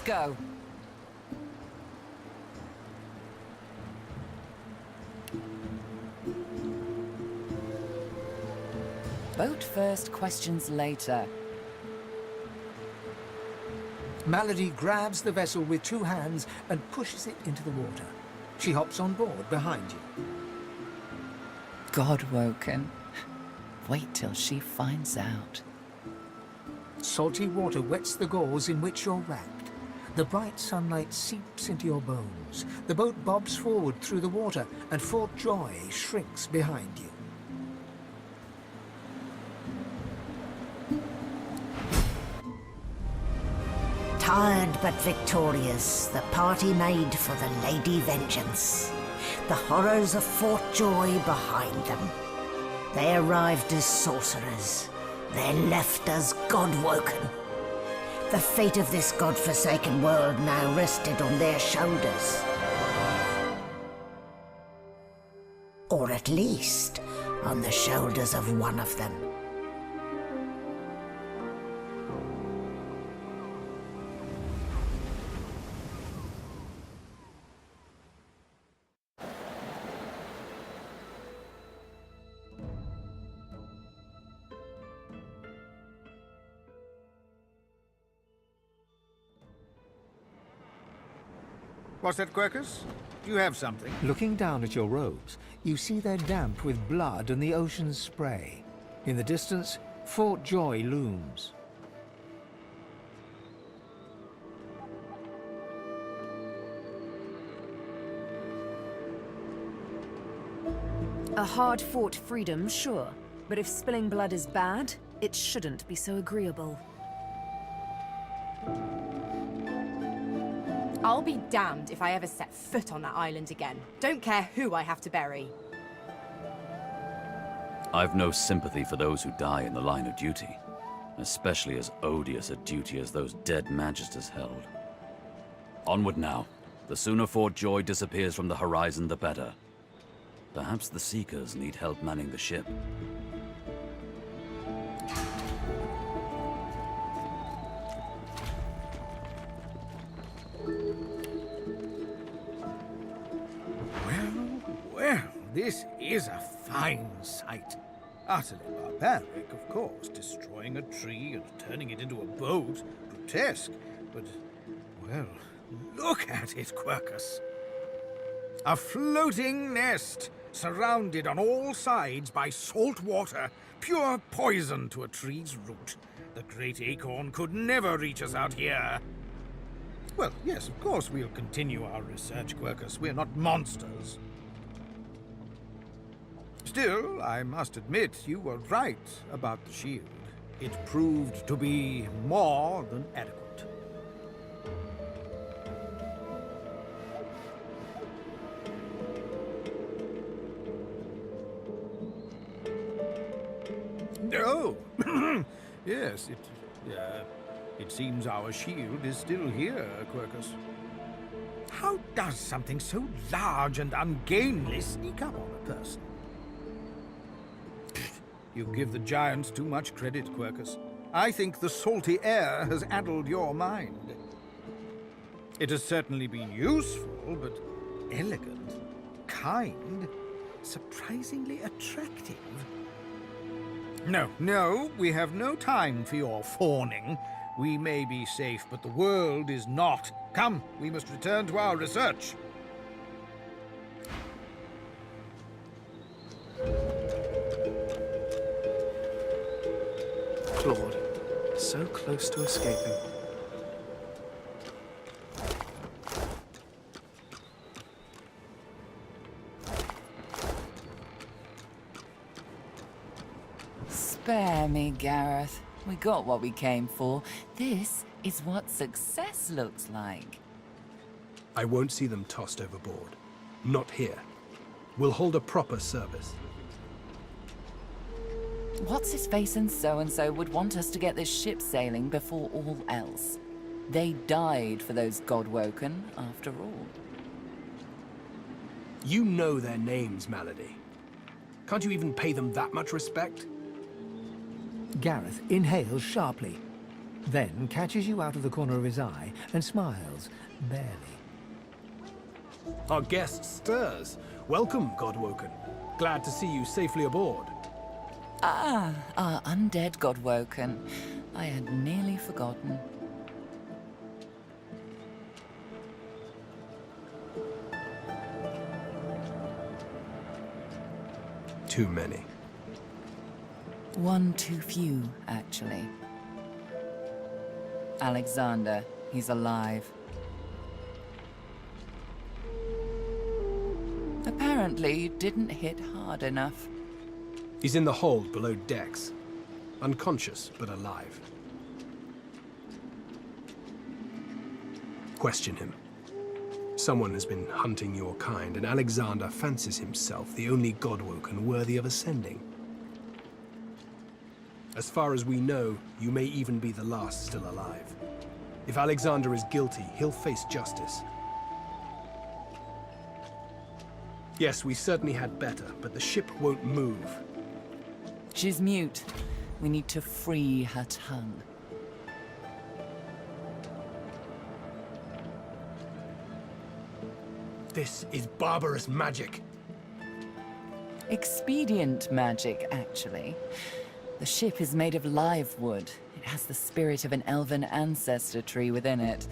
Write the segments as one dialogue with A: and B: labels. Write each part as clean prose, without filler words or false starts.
A: go. Boat first, questions later.
B: Malady grabs the vessel with 2 hands and pushes it into the water. She hops on board behind you.
A: God-woken. Wait till she finds out.
B: Salty water wets the gauze in which you're wrapped. The bright sunlight seeps into your bones. The boat bobs forward through the water, and Fort Joy shrinks behind you.
C: Tired but victorious, the party made for the Lady Vengeance. The horrors of Fort Joy behind them. They arrived as sorcerers. They left as God-woken. The fate of this God-forsaken world now rested on their shoulders. Or at least, on the shoulders of one of them.
D: What's that, Quercus? Do you have something?
B: Looking down at your robes, you see they're damp with blood and the ocean's spray. In the distance, Fort Joy looms.
E: A hard-fought freedom, sure. But if spilling blood is bad, it shouldn't be so agreeable.
F: I'll be damned if I ever set foot on that island again. Don't care who I have to bury.
G: I've no sympathy for those who die in the line of duty, especially as odious a duty as those dead magisters held. Onward now. The sooner Fort Joy disappears from the horizon, the better. Perhaps the Seekers need help manning the ship.
D: Well, this is a fine sight. Utterly barbaric, of course, destroying a tree and turning it into a boat. Grotesque, but, well, look at it, Quercus. A floating nest, surrounded on all sides by salt water, pure poison to a tree's root. The great acorn could never reach us out here. Well, yes, of course we'll continue our research, Quercus. We're not monsters. Still, I must admit you were right about the shield. It proved to be more than adequate. Oh, yes, it seems our shield is still here, Quercus. How does something so large and ungainly sneak up on a person? You give the giants too much credit, Quercus. I think the salty air has addled your mind. It has certainly been useful, but elegant, kind, surprisingly attractive. No, we have no time for your fawning. We may be safe, but the world is not. Come, we must return to our research.
H: Claude, so close to escaping.
A: Spare me, Gareth. We got what we came for. This is what success looks like.
I: I won't see them tossed overboard. Not here. We'll hold a proper service.
A: What's-his-face and so-and-so would want us to get this ship sailing before all else. They died for those God-woken, after all.
I: You know their names, Malady. Can't you even pay them that much respect?
B: Gareth inhales sharply. then catches you out of the corner of his eye and smiles, barely.
I: Our guest stirs. Welcome, Godwoken. Glad to see you safely aboard.
A: Ah, our undead Godwoken. I had nearly forgotten.
I: Too many.
A: One too few, actually. Alexander, he's alive. Apparently, you didn't hit hard enough.
I: He's in the hold below decks. Unconscious, but alive. Question him. Someone has been hunting your kind, and Alexander fancies himself the only Godwoken worthy of ascending. As far as we know, you may even be the last still alive. If Alexander is guilty, he'll face justice. Yes, we certainly had better, but the ship won't move.
A: She's mute. We need to free her tongue.
I: This is barbarous magic.
A: Expedient magic, actually. The ship is made of live wood. It has the spirit of an elven ancestor tree within it.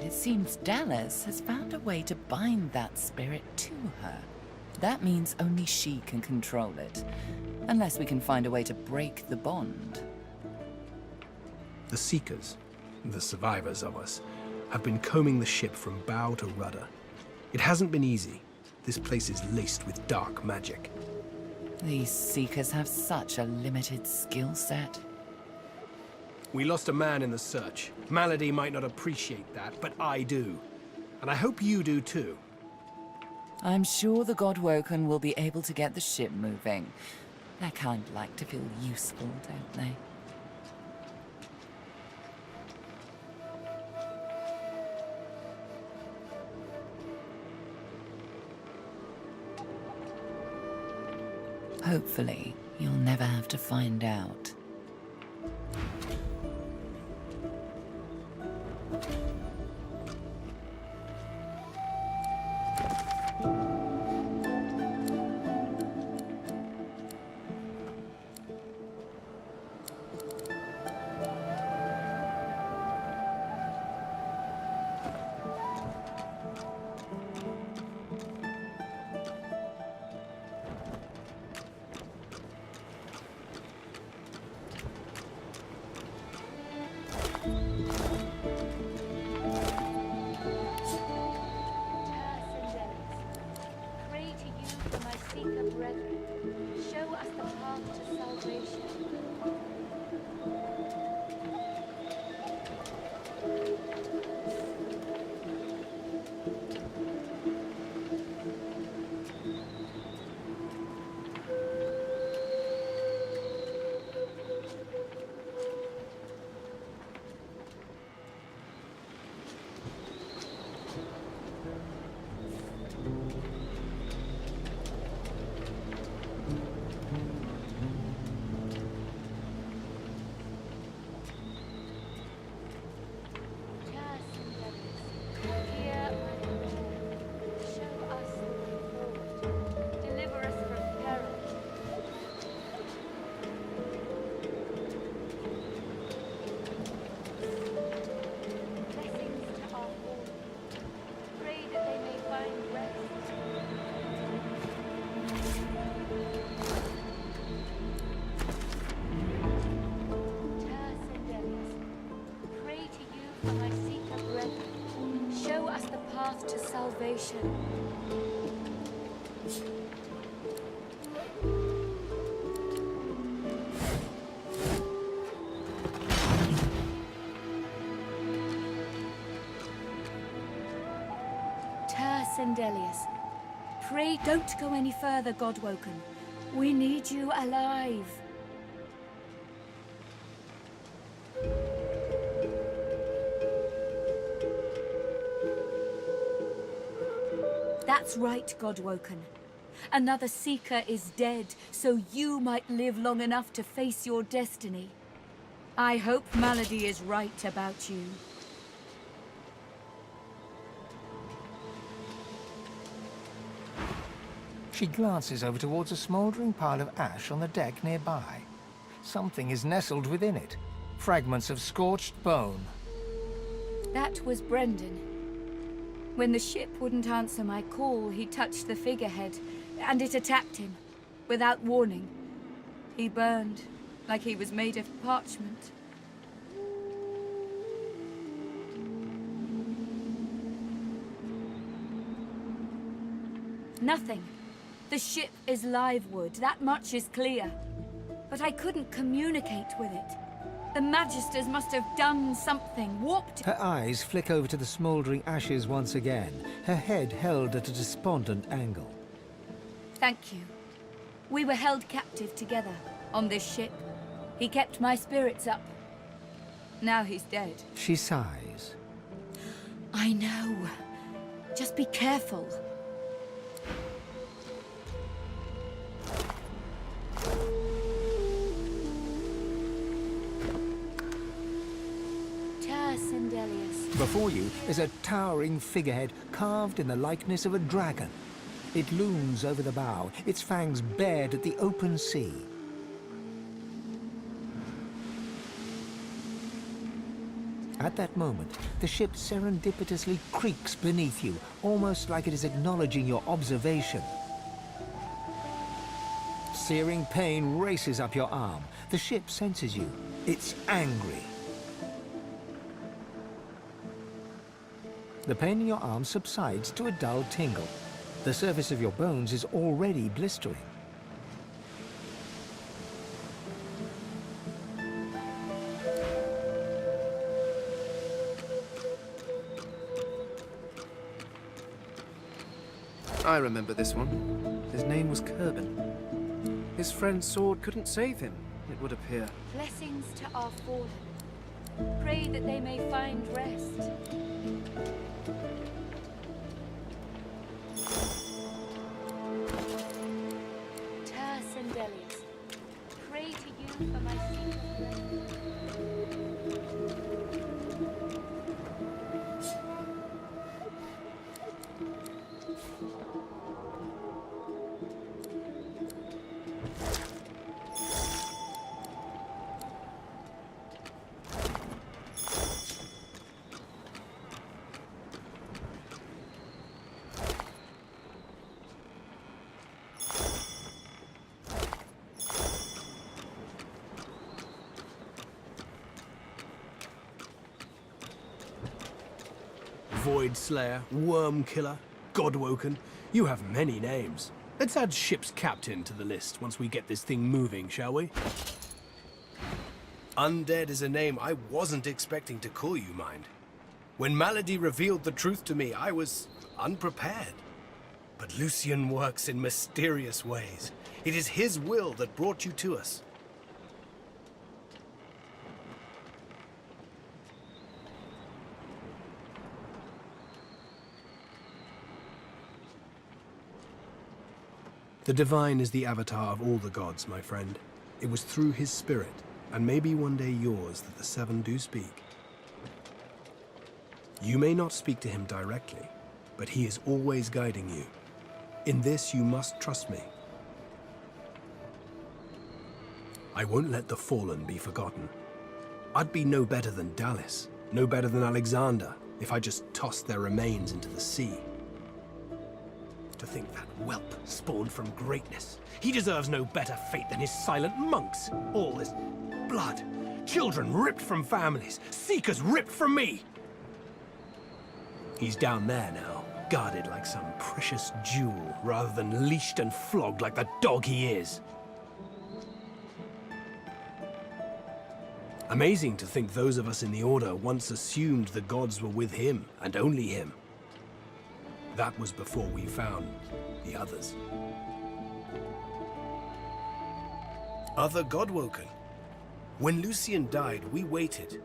A: It seems Dallas has found a way to bind that spirit to her. That means only she can control it. Unless we can find a way to break the bond.
I: The Seekers, the survivors of us, have been combing the ship from bow to rudder. It hasn't been easy. This place is laced with dark magic.
A: These Seekers have such a limited skill set.
I: We lost a man in the search. Malady might not appreciate that, but I do. And I hope you do too.
A: I'm sure the Godwoken will be able to get the ship moving. They kind of like to feel useful, don't they? Hopefully, you'll never have to find out.
J: To salvation. Sendelius, pray don't go any further, Godwoken. We need you alive. That's right, Godwoken. Another Seeker is dead, so you might live long enough to face your destiny. I hope Malady is right about you.
B: She glances over towards a smouldering pile of ash on the deck nearby. Something is nestled within it. Fragments of scorched bone.
J: That was Brendan. When the ship wouldn't answer my call, he touched the figurehead, and it attacked him, without warning. He burned, like he was made of parchment. Nothing. The ship is live wood, that much is clear. But I couldn't communicate with it. The Magisters must have done something, warped...
B: Her eyes flick over to the smouldering ashes once again, her head held at a despondent angle.
J: Thank you. We were held captive together, on this ship. He kept my spirits up. Now he's dead.
B: She sighs.
J: I know. Just be careful.
B: Before you is a towering figurehead carved in the likeness of a dragon. It looms over the bow, its fangs bared at the open sea. At that moment, the ship serendipitously creaks beneath you, almost like it is acknowledging your observation. Searing pain races up your arm. The ship senses you. It's angry. The pain in your arm subsides to a dull tingle. The surface of your bones is already blistering.
H: I remember this one. His name was Kerbin. His friend's sword couldn't save him, it would appear.
J: Blessings to our fallen. Pray that they may find rest. Pray to you for my secret.
I: Void Slayer, Worm Killer, Godwoken. You have many names. Let's add ship's captain to the list once we get this thing moving, shall we? Undead is a name I wasn't expecting to call you, mind. When Malady revealed the truth to me, I was unprepared. But Lucian works in mysterious ways. It is his will that brought you to us. The Divine is the avatar of all the gods, my friend. It was through his spirit, and maybe one day yours, that the Seven do speak. You may not speak to him directly, but he is always guiding you. In this, you must trust me. I won't let the fallen be forgotten. I'd be no better than Dallas, no better than Alexander, if I just tossed their remains into the sea. To think that whelp spawned from greatness. He deserves no better fate than his silent monks. All this blood, children ripped from families, seekers ripped from me. He's down there now, guarded like some precious jewel, rather than leashed and flogged like the dog he is. Amazing to think those of us in the Order once assumed the gods were with him, and only him. That was before we found the others. Other Godwoken. When Lucian died, we waited,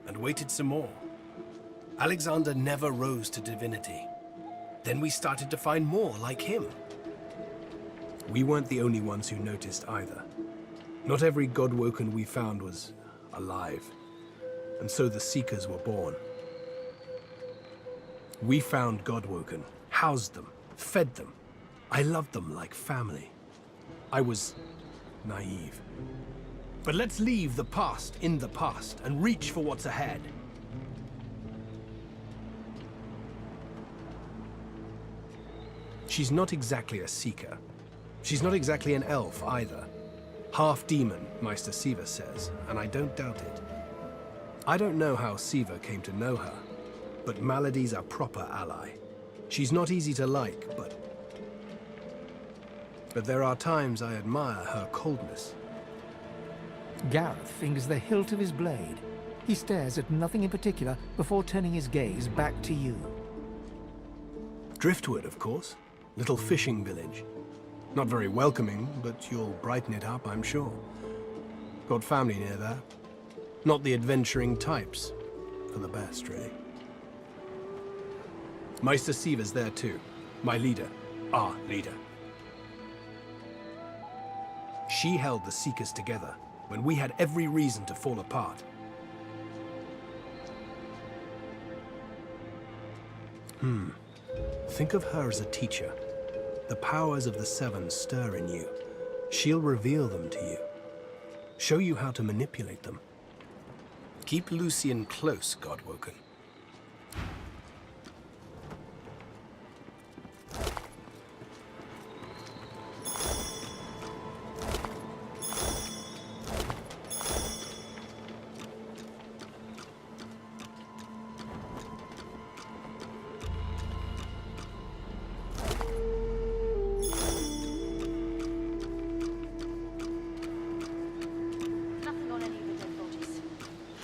I: and waited some more. Alexander never rose to divinity. Then we started to find more like him. We weren't the only ones who noticed either. Not every Godwoken we found was alive. And so the Seekers were born. We found Godwoken, housed them, fed them. I loved them like family. I was naive. But let's leave the past in the past and reach for what's ahead. She's not exactly a Seeker. She's not exactly an elf either. Half demon, Meister Siva says, and I don't doubt it. I don't know how Siva came to know her, but Malady's a proper ally. She's not easy to like, but there are times I admire her coldness.
B: Gareth fingers the hilt of his blade. He stares at nothing in particular before turning his gaze back to you.
I: Driftwood, of course. Little fishing village. Not very welcoming, but you'll brighten it up, I'm sure. Got family near there. Not the adventuring types. For the best, really. Meister Siva's there too. My leader. Our leader. She held the Seekers together when we had every reason to fall apart. Think of her as a teacher. The powers of the Seven stir in you. She'll reveal them to you. Show you how to manipulate them. Keep Lucian close, Godwoken.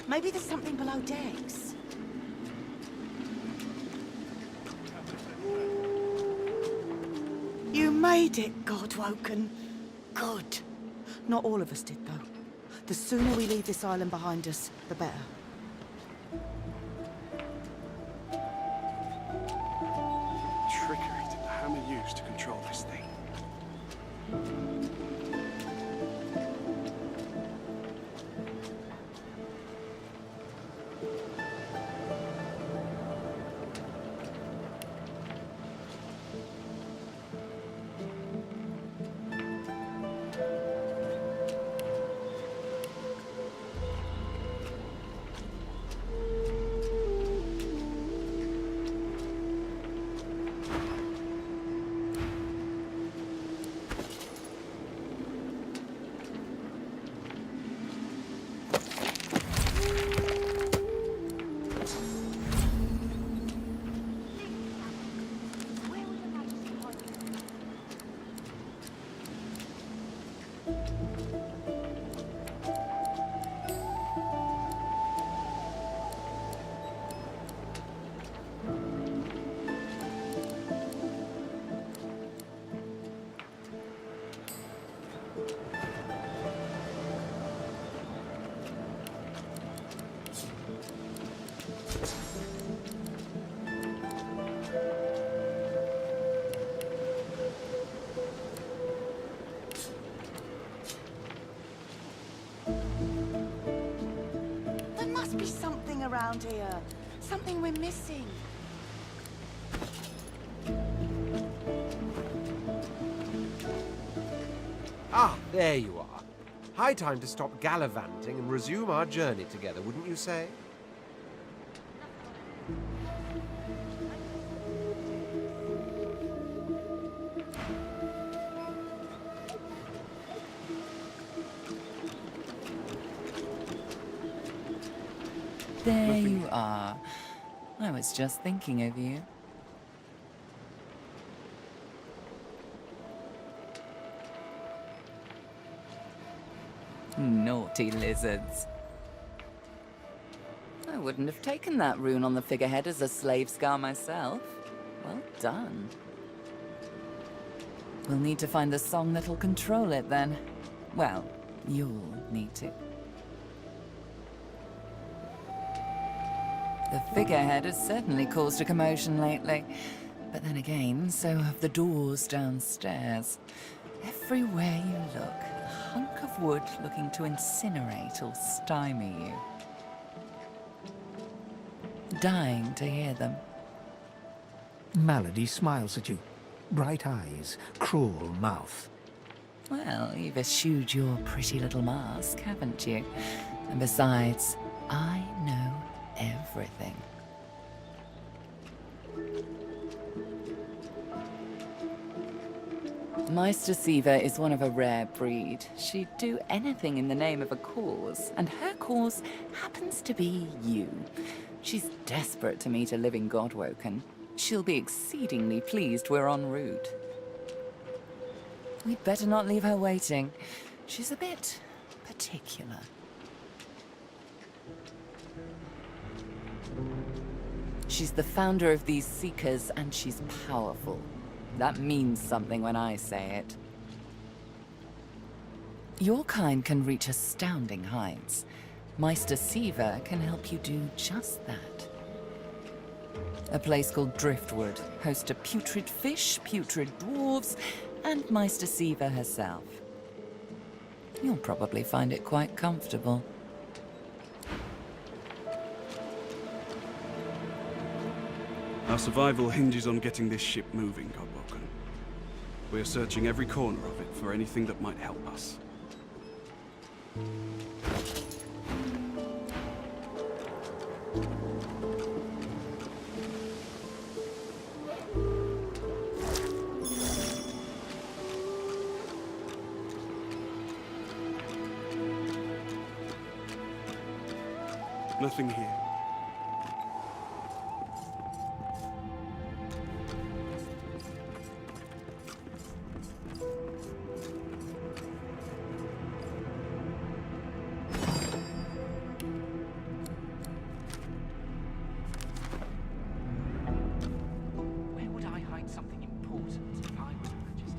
C: Maybe there's something below decks. You made it, Godwoken. Good. Not all of us did, though. The sooner we leave this island behind us, the better.
K: Trickery to the hammer used to control this thing.
C: There must be something around here. Something we're missing.
H: Ah, there you are. High time to stop gallivanting and resume our journey together, wouldn't you say?
A: There you are. I was just thinking of you. Naughty lizards. I wouldn't have taken that rune on the figurehead as a slave scar myself. Well done. We'll need to find the song that'll control it then. Well, you'll need to. The figurehead has certainly caused a commotion lately. But then again, so have the doors downstairs. Everywhere you look, a hunk of wood looking to incinerate or stymie you. Dying to hear them.
B: Malady smiles at you. Bright eyes, cruel mouth.
A: Well, you've eschewed your pretty little mask, haven't you? And besides, I know everything. Meister Siva is one of a rare breed. She'd do anything in the name of a cause, and her cause happens to be you. She's desperate to meet a living Godwoken. She'll be exceedingly pleased we're en route. We'd better not leave her waiting. She's a bit particular. She's the founder of these Seekers, and she's powerful. That means something when I say it. Your kind can reach astounding heights. Meister Siva can help you do just that. A place called Driftwood hosts a putrid fish, putrid dwarves, and Meister Siva herself. You'll probably find it quite comfortable.
K: Our survival hinges on getting this ship moving, Godwoken. We are searching every corner of it for anything that might help us. Nothing here.
L: Where would I hide something important if I was a magister?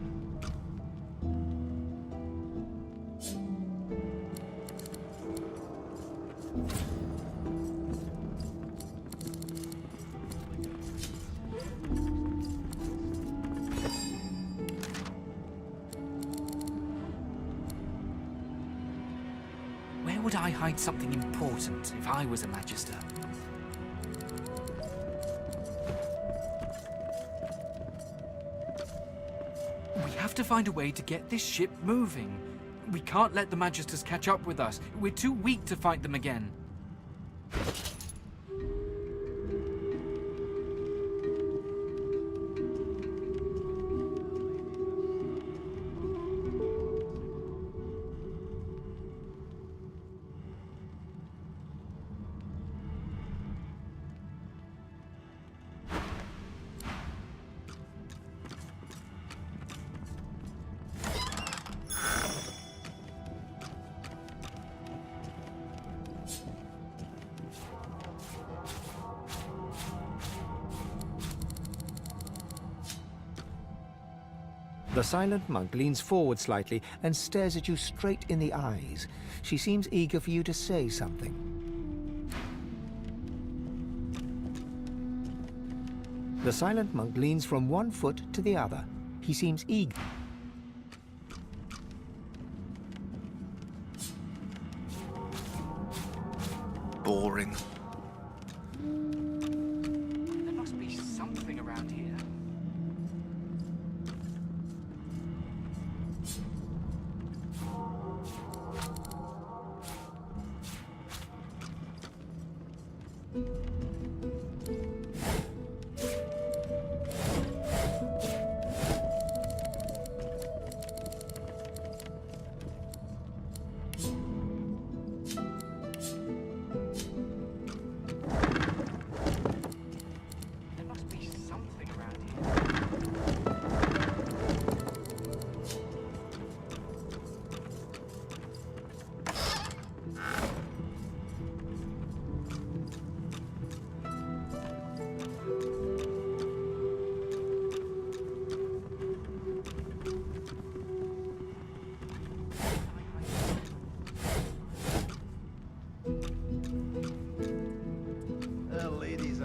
L: Where would I hide something important if I was a magister? We have to find a way to get this ship moving. We can't let the magisters catch up with us. We're too weak to fight them again.
B: The silent monk leans forward slightly and stares at you straight in the eyes. She seems eager for you to say something. The silent monk leans from one foot to the other. He seems eager.
H: Boring.
L: There must be something around here.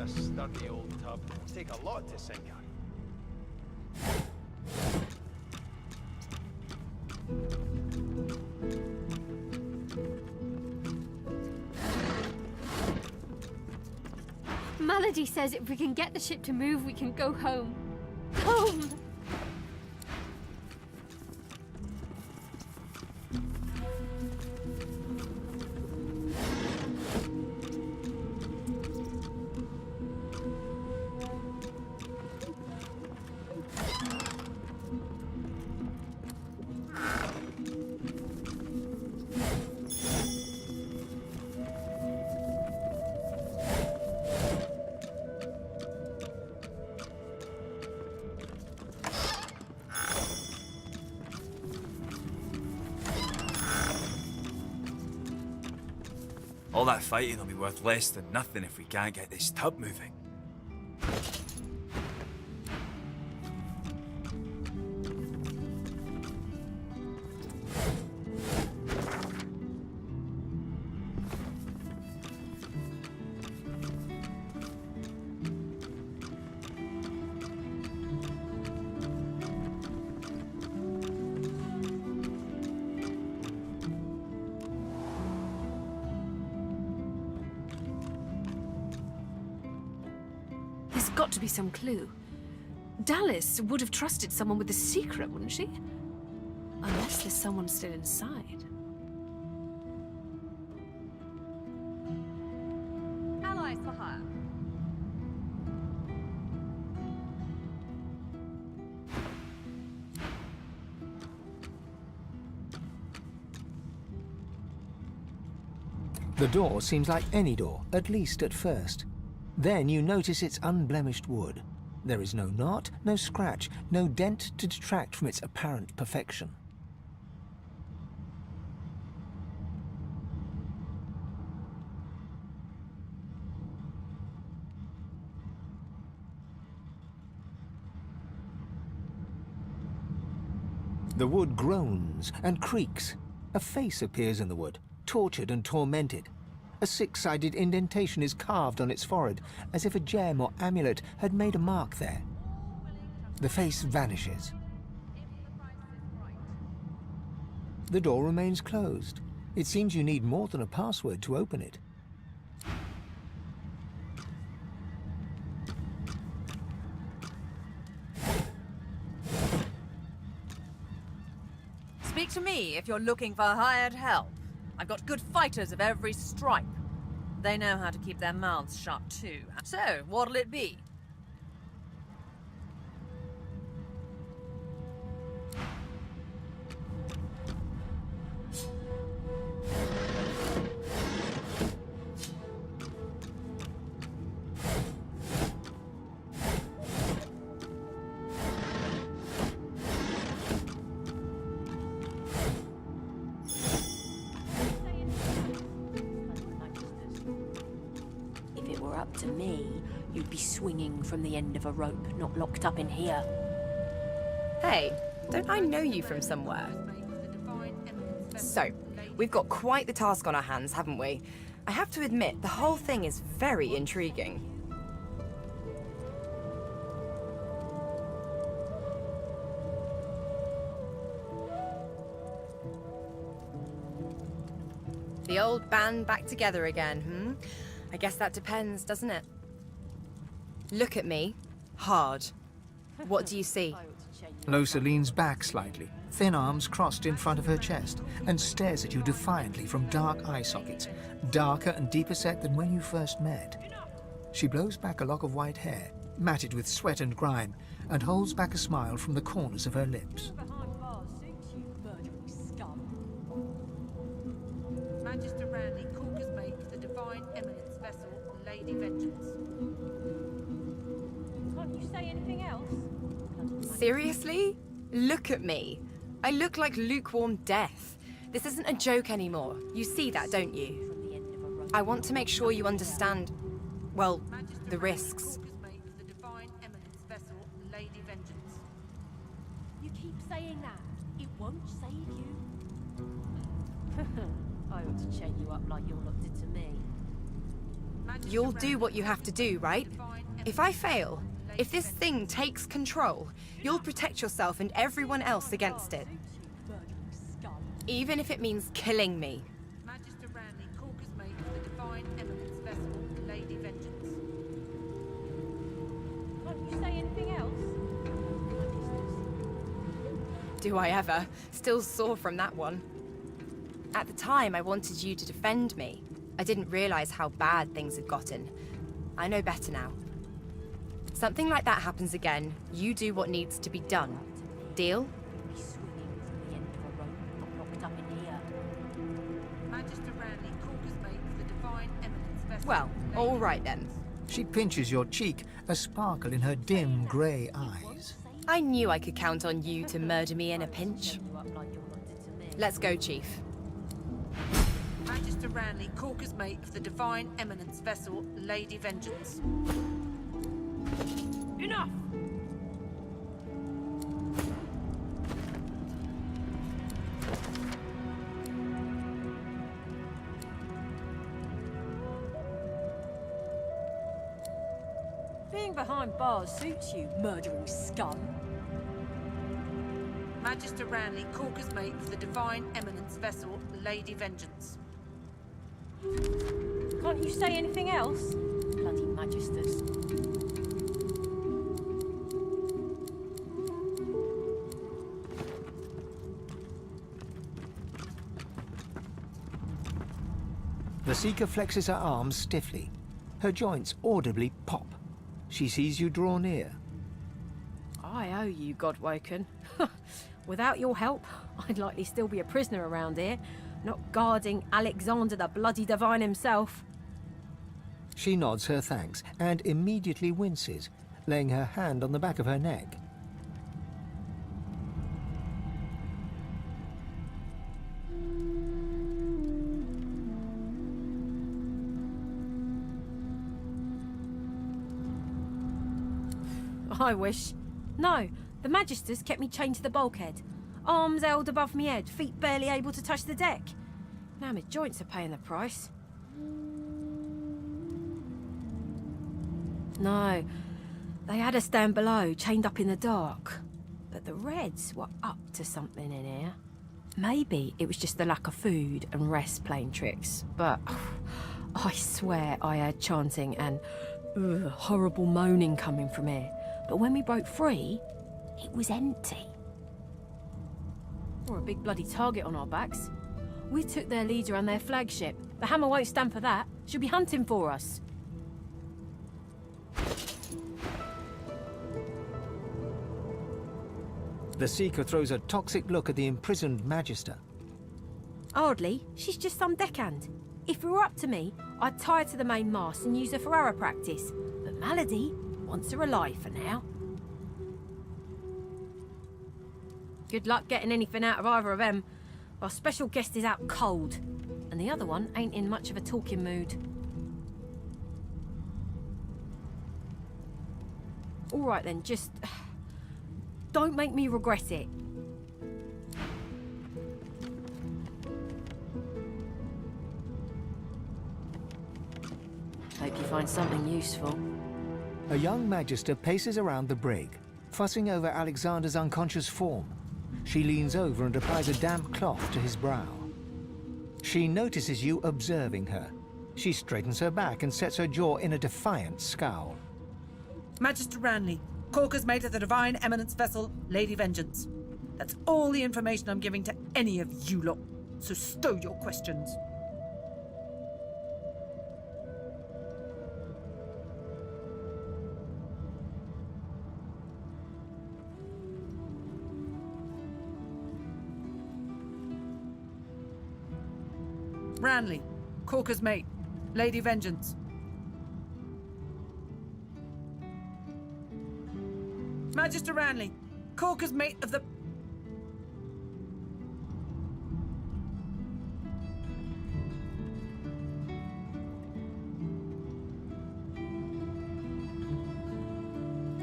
M: Sturdy old tub. Take a lot to sink her.
J: Malady says if we can get the ship to move, we can go home. Home!
M: All that fighting will be worth less than nothing if we can't get this tub moving.
E: There's got to be some clue. Dallas would have trusted someone with a secret, wouldn't she? Unless there's someone still inside.
F: Allies for hire.
B: The door seems like any door, at least at first. Then you notice it's unblemished wood. There is no knot, no scratch, no dent to detract from its apparent perfection. The wood groans and creaks. A face appears in the wood, tortured and tormented. A six-sided indentation is carved on its forehead, as if a gem or amulet had made a mark there. The face vanishes. The door remains closed. It seems you need more than a password to open it.
N: Speak to me if you're looking for hired help. I've got good fighters of every stripe. They know how to keep their mouths shut too. So, what'll it be?
O: To me, you'd be swinging from the end of a rope, not locked up in here.
F: Hey, don't I know you from somewhere? So, we've got quite the task on our hands, haven't we? I have to admit, the whole thing is very intriguing. The old band back together again, hmm? I guess that depends, doesn't it? Look at me. Hard. What do you see?
B: Losa leans back slightly, thin arms crossed in front of her chest, and stares at you defiantly from dark eye sockets, darker and deeper set than when you first met. She blows back a lock of white hair, matted with sweat and grime, and holds back a smile from the corners of her lips.
P: Magister Randy, Corker's mate for the Divine Eminence vessel, Lady Vengeance. Can't you say anything else?
F: Seriously? Look at me. I look like lukewarm death. This isn't a joke anymore. You see that, don't you? I want to make sure you understand, well, the risks.
O: You keep saying that. It won't save you. I ought to chain you up like you're locked into me.
F: You'll do what you have to do, right? If I fail, if this thing takes control, you'll protect yourself and everyone else against it. Even if it means killing me.
P: Magister Randy, Corker's mate for the Divine Eminence vessel, Lady Vengeance.
O: anything else?
F: Do I ever? Still sore from that one. At the time, I wanted you to defend me. I didn't realize how bad things had gotten. I know better now. Something like that happens again, you do what needs to be done. Deal?
P: Magister Ranley, Corker's mate of the Divine Eminence vessel.
F: Well, all right then.
B: She pinches your cheek, a sparkle in her dim grey eyes.
F: I knew I could count on you to murder me in a pinch. Let's go, Chief.
P: Magister Ranley, Corker's mate of the Divine Eminence vessel, Lady Vengeance.
O: Enough! Being behind bars suits you, murdering scum.
P: Magister Ranley, Corker's mate of the Divine Eminence vessel, Lady Vengeance.
O: Can't you say anything else? Bloody magisters.
B: The Seeker flexes her arms stiffly. Her joints audibly pop. She sees you draw near.
O: I owe you, Godwoken. Without your help, I'd likely still be a prisoner around here, not guarding Alexander the bloody Divine himself.
B: She nods her thanks and immediately winces, laying her hand on the back of her neck.
O: I wish. No, the Magisters kept me chained to the bulkhead. Arms held above me head, feet barely able to touch the deck. Now my joints are paying the price. No, they had us down below, chained up in the dark. But the Reds were up to something in here. Maybe it was just the lack of food and rest playing tricks, but I swear I heard chanting and horrible moaning coming from here. But when we broke free, it was empty. We're a big bloody target on our backs. We took their leader and their flagship. The Hammer won't stand for that. She'll be hunting for us.
B: The Seeker throws a toxic look at the imprisoned Magister.
O: Hardly. She's just some deckhand. If it were up to me, I'd tie her to the main mast and use her for arrow practice. But Malady wants her alive for now. Good luck getting anything out of either of them. Our special guest is out cold, and the other one ain't in much of a talking mood. All right then, just don't make me regret it. Hope you find something useful.
B: A young Magister paces around the brig, fussing over Alexander's unconscious form. She leans over and applies a damp cloth to his brow. She notices you observing her. She straightens her back and sets her jaw in a defiant scowl.
P: Magister Ranley, Corker's mate of the Divine Eminence vessel, Lady Vengeance. That's all the information I'm giving to any of you lot, so stow your questions. Ranley, Corker's mate, Lady Vengeance. Magister Ranley, Corker's mate of the...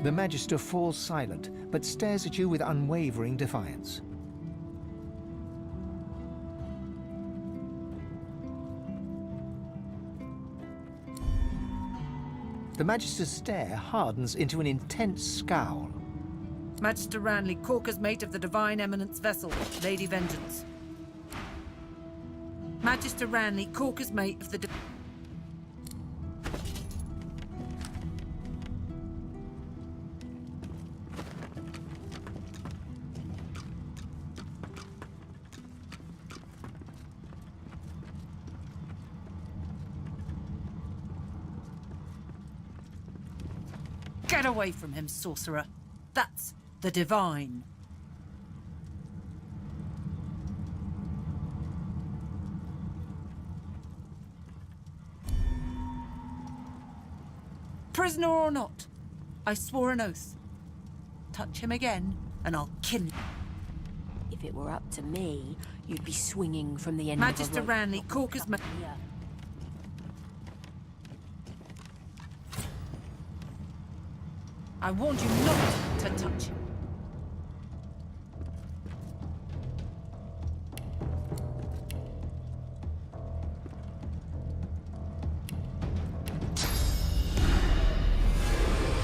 B: The Magister falls silent, but stares at you with unwavering defiance. The Magister's stare hardens into an intense scowl.
P: Magister Ranley, Corker's mate of the Divine Eminence vessel, Lady Vengeance. Magister Ranley, Corker's mate of the... Get away from him, sorcerer. That's the divine. Prisoner or not, I swore an oath. Touch him again, and I'll kill you.
O: If it were up to me, you'd be swinging from the end
P: Magister
O: of a rope.
P: Ranley, Corker's... I warned you not to touch him.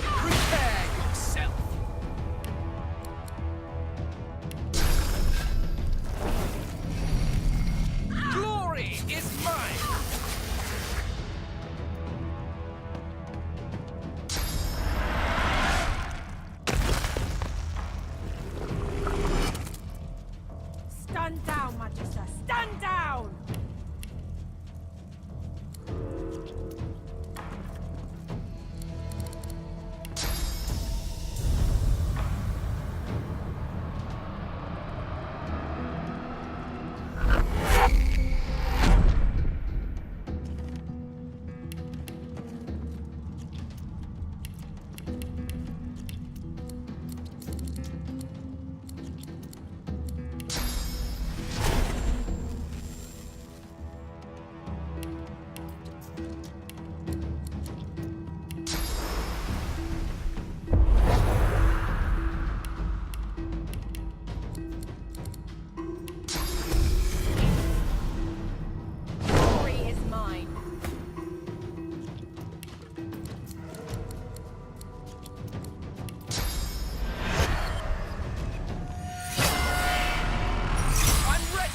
L: Prepare yourself! Glory is mine!
O: Stand down, Magister! Stand down!
F: Glory is mine.
L: I'm ready!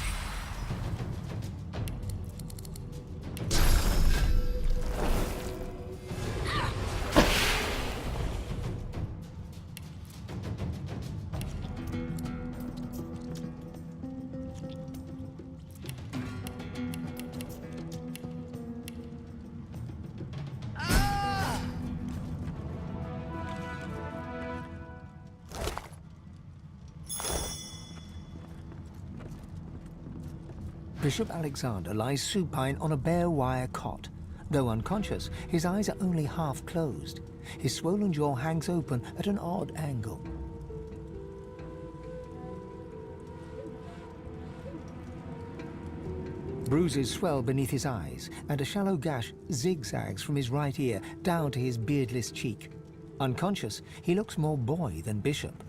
B: Bishop Alexander lies supine on a bare wire cot. Though unconscious, his eyes are only half closed. His swollen jaw hangs open at an odd angle. Bruises swell beneath his eyes, and a shallow gash zigzags from his right ear down to his beardless cheek. Unconscious, he looks more boy than bishop.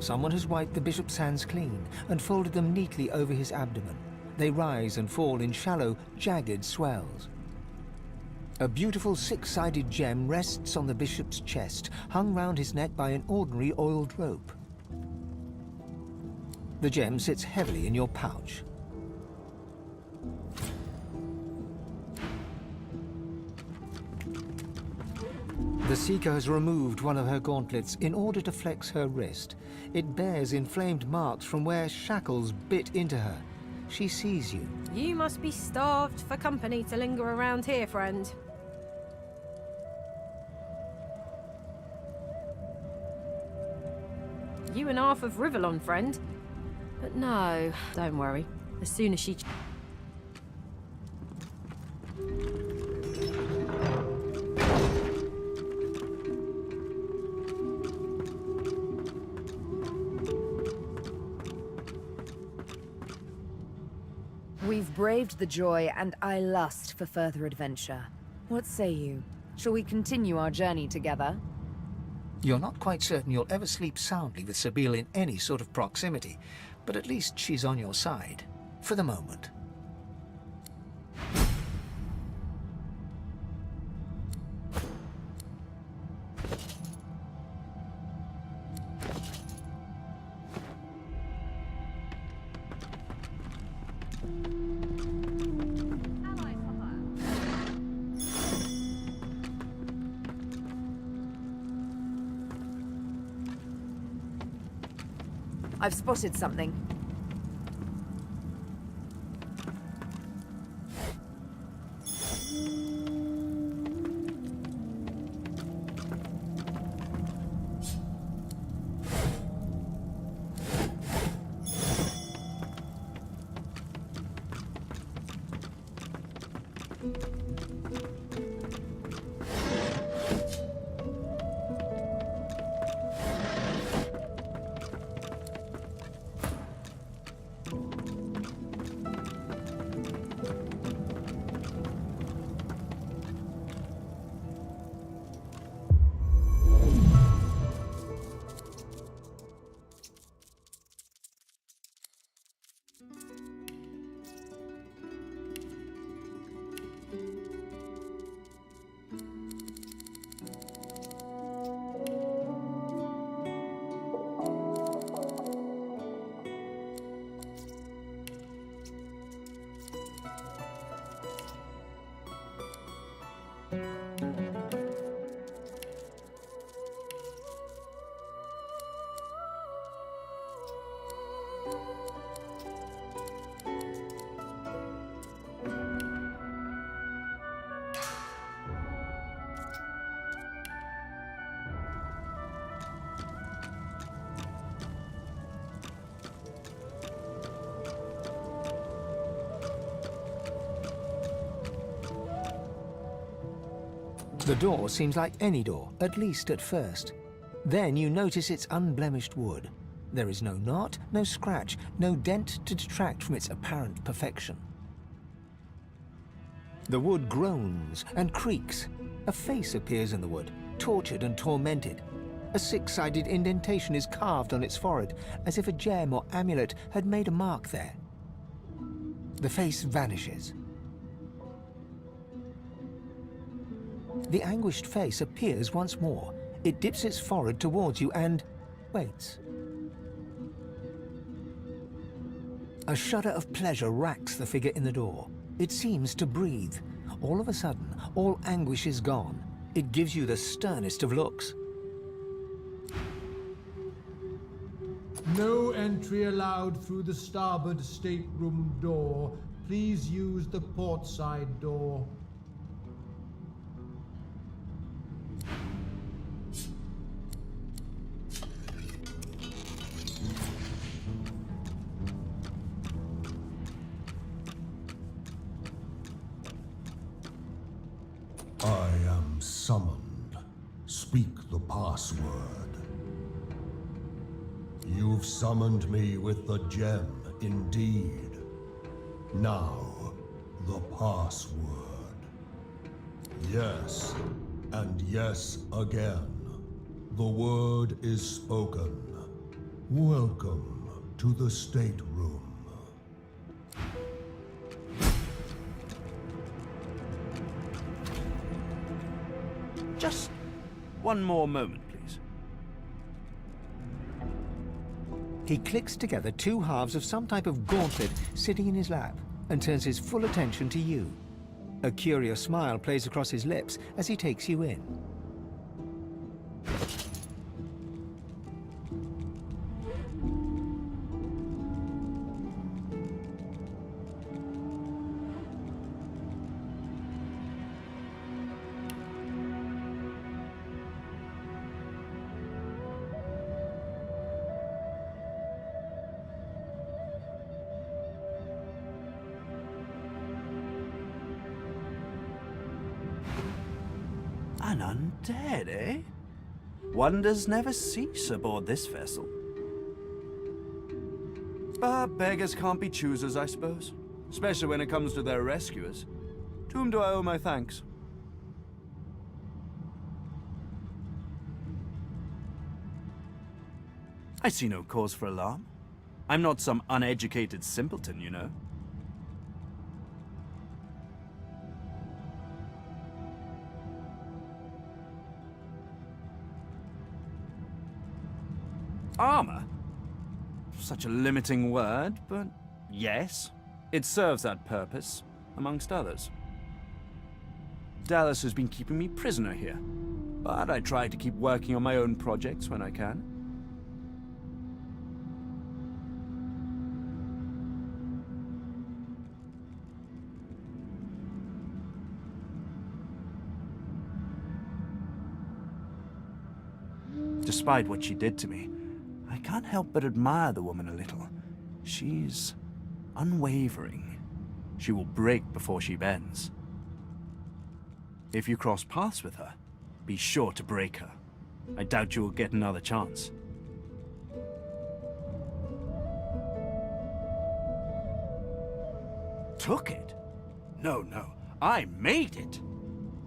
B: Someone has wiped the bishop's hands clean and folded them neatly over his abdomen. They rise and fall in shallow, jagged swells. A beautiful six-sided gem rests on the bishop's chest, hung round his neck by an ordinary oiled rope. The gem sits heavily in your pouch. The Seeker has removed one of her gauntlets in order to flex her wrist. It bears inflamed marks from where shackles bit into her. She sees you.
O: You must be starved for company to linger around here, friend. You and half of Rivellon, friend. But no, don't worry. As soon as she...
A: We've braved the joy, and I lust for further adventure. What say you? Shall we continue our journey together?
B: You're not quite certain you'll ever sleep soundly with Sabine in any sort of proximity, but at least she's on your side. For the moment.
A: I've spotted something.
B: The door seems like any door, at least at first. Then you notice its unblemished wood. There is no knot, no scratch, no dent to detract from its apparent perfection. The wood groans and creaks. A face appears in the wood, tortured and tormented. A six-sided indentation is carved on its forehead, as if a gem or amulet had made a mark there. The face vanishes. The anguished face appears once more. It dips its forehead towards you and waits. A shudder of pleasure racks the figure in the door. It seems to breathe. All of a sudden, all anguish is gone. It gives you the sternest of looks.
Q: No entry allowed through the starboard stateroom door. Please use the port side door.
R: I am summoned. Speak the password. You've summoned me with the gem, indeed. Now, the password. Yes, and yes again. The word is spoken. Welcome to the stateroom.
K: Just one more moment, please.
B: He clicks together two halves of some type of gauntlet sitting in his lap and turns his full attention to you. A curious smile plays across his lips as he takes you in.
K: An undead, eh? Wonders never cease aboard this vessel. But beggars can't be choosers, I suppose. Especially when it comes to their rescuers. To whom do I owe my thanks? I see no cause for alarm. I'm not some uneducated simpleton, you know. Armor? Such a limiting word, but yes, it serves that purpose, amongst others. Dallas has been keeping me prisoner here, but I try to keep working on my own projects when I can. Despite what she did to me, I can't help but admire the woman a little. She's unwavering. She will break before she bends. If you cross paths with her, be sure to break her. I doubt you will get another chance. Took it? No, no. I made it!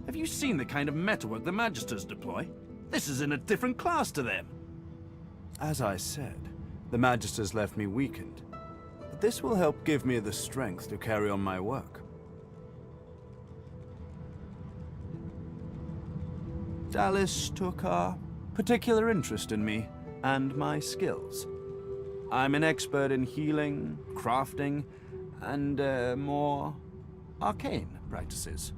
K: Have you seen the kind of metalwork the Magisters deploy? This is in a different class to them. As I said, the Magisters left me weakened, but this will help give me the strength to carry on my work. Dallas took a particular interest in me and my skills. I'm an expert in healing, crafting, and more arcane practices.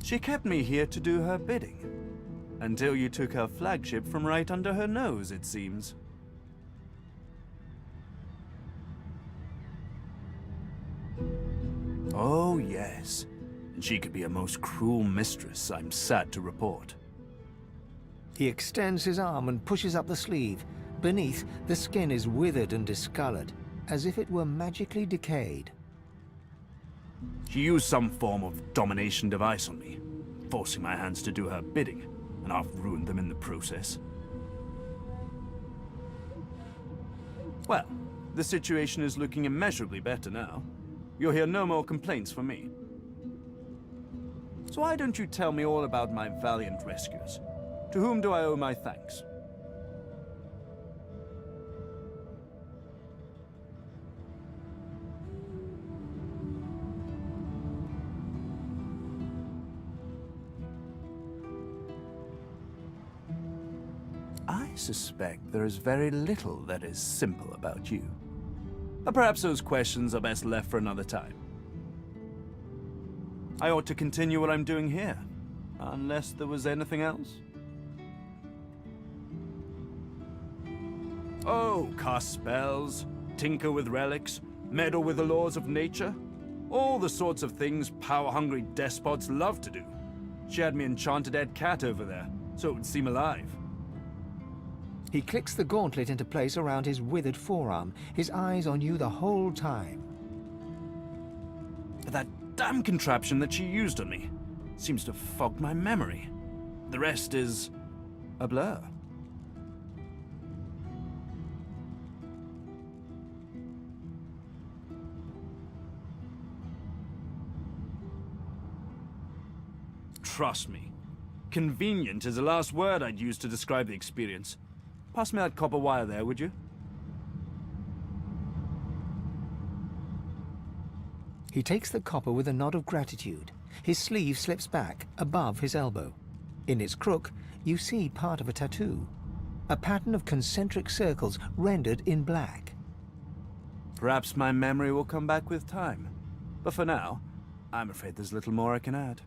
K: She kept me here to do her bidding. Until you took her flagship from right under her nose, it seems. Oh, yes. And she could be a most cruel mistress, I'm sad to report.
B: He extends his arm and pushes up the sleeve. Beneath, the skin is withered and discolored, as if it were magically decayed.
K: She used some form of domination device on me. forcing my hands to do her bidding, and I've ruined them in the process. Well, the situation is looking immeasurably better now. You'll hear no more complaints from me. So why don't you tell me all about my valiant rescuers? To whom do I owe my thanks? I suspect there is very little that is simple about you. But perhaps those questions are best left for another time. I ought to continue what I'm doing here, unless there was anything else. Oh, cast spells, tinker with relics, meddle with the laws of nature. All the sorts of things power-hungry despots love to do. She had me enchanted dead cat over there, so it would seem alive.
B: He clicks the gauntlet into place around his withered forearm, his eyes on you the whole time.
K: That damn contraption that she used on me seems to have fogged my memory. The rest is a blur. Trust me, convenient is the last word I'd use to describe the experience. Pass me that copper wire there, would you?
B: He takes the copper with a nod of gratitude. His sleeve slips back, above his elbow. In its crook, you see part of a tattoo. A pattern of concentric circles rendered in black.
K: Perhaps my memory will come back with time. But for now, I'm afraid there's little more I can add.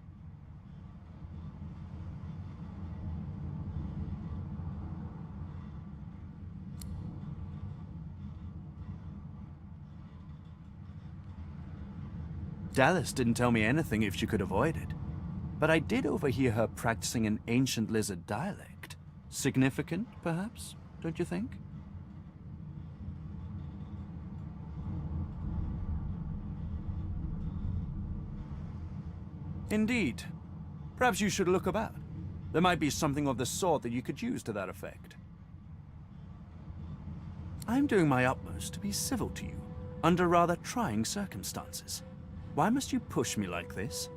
K: Dallas didn't tell me anything if she could avoid it. But I did overhear her practicing an ancient lizard dialect. Significant, perhaps, don't you think? Indeed. Perhaps you should look about. There might be something of the sort that you could use to that effect. I'm doing my utmost to be civil to you, under rather trying circumstances. Why must you push me like this?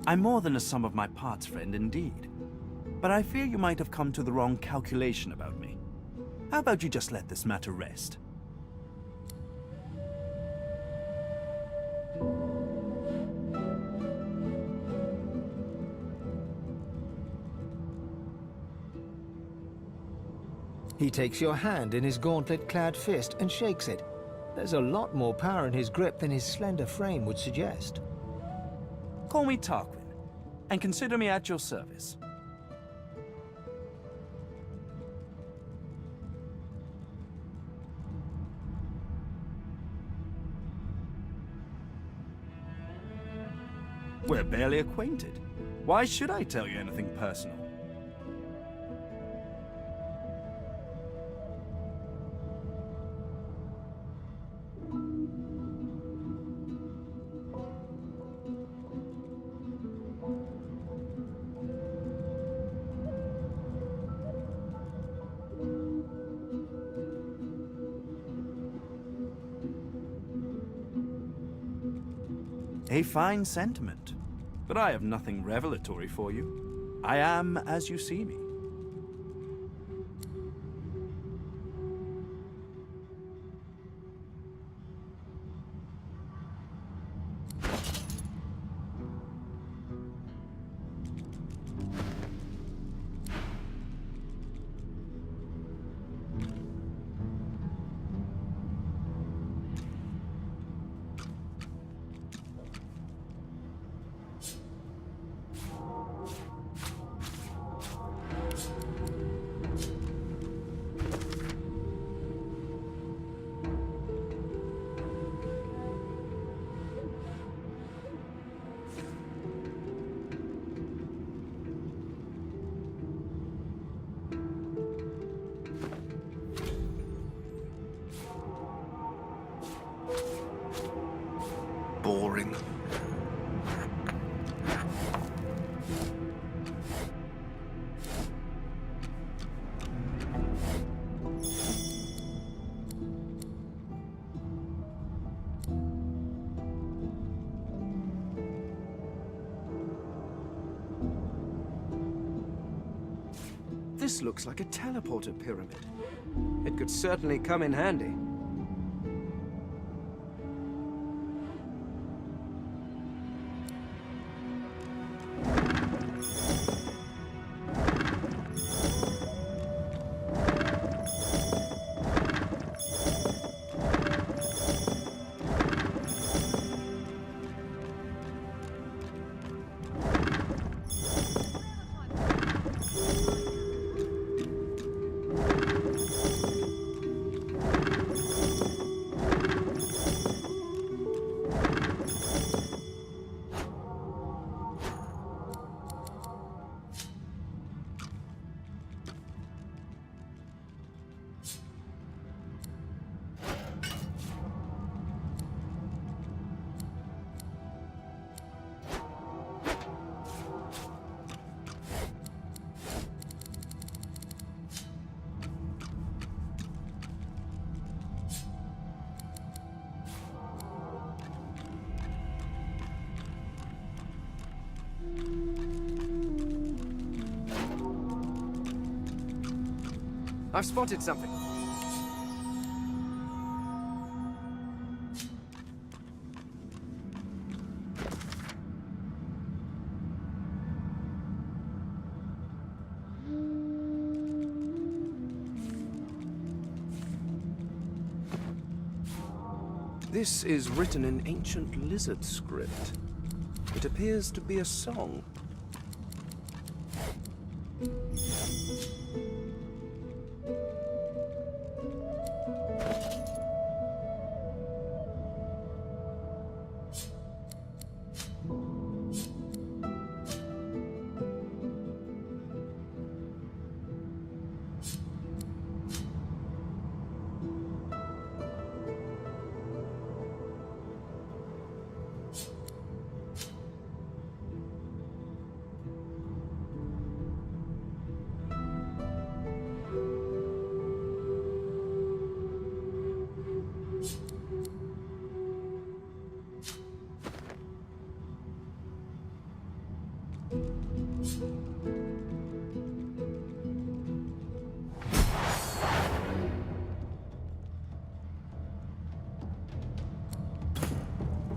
K: I'm more than a sum of my parts, friend, indeed. But I fear you might have come to the wrong calculation about me. How about you just let this matter rest?
B: He takes your hand in his gauntlet-clad fist and shakes it. There's a lot more power in his grip than his slender frame would suggest.
K: Call me Tarquin, and consider me at your service. We're barely acquainted. Why should I tell you anything personal? A fine sentiment, but I have nothing revelatory for you. I am as you see me.
H: This looks like a teleporter pyramid. It could certainly come in handy. I've spotted something. This is written in ancient lizard script. It appears to be a song.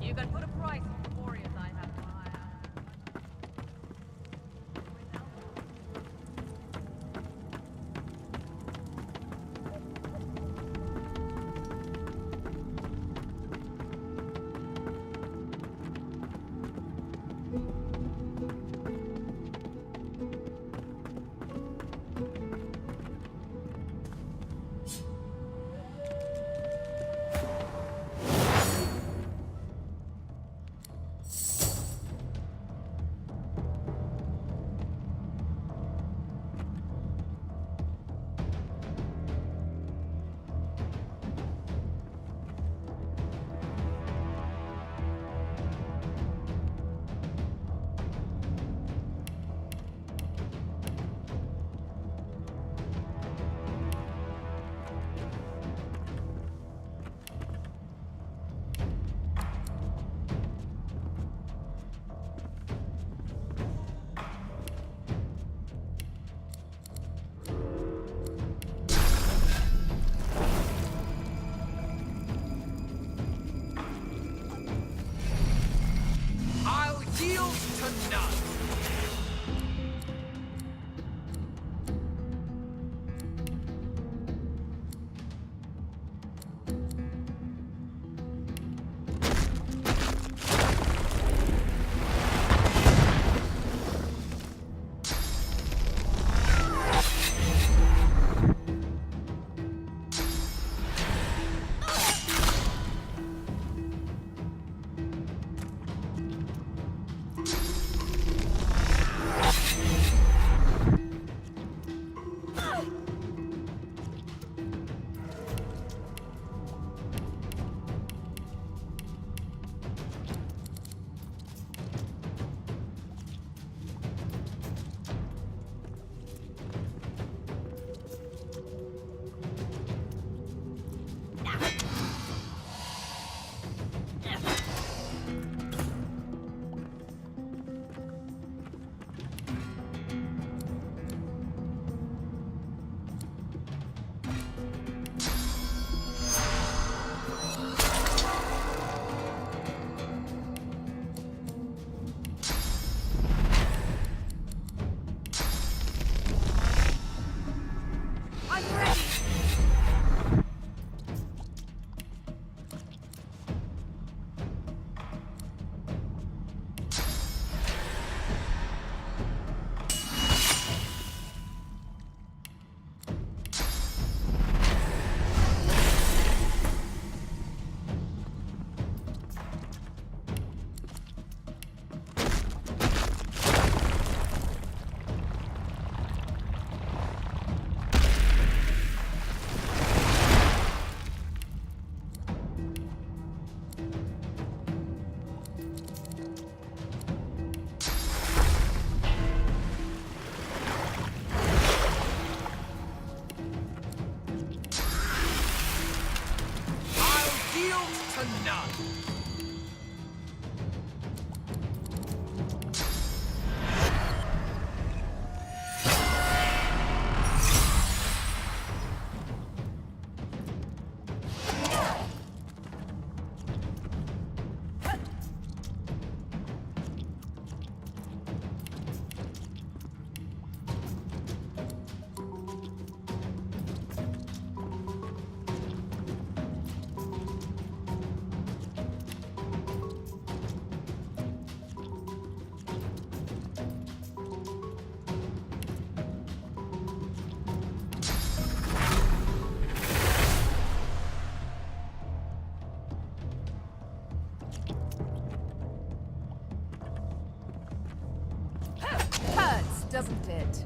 N: You can put a price on the warriors I have to hire.
J: doesn't it?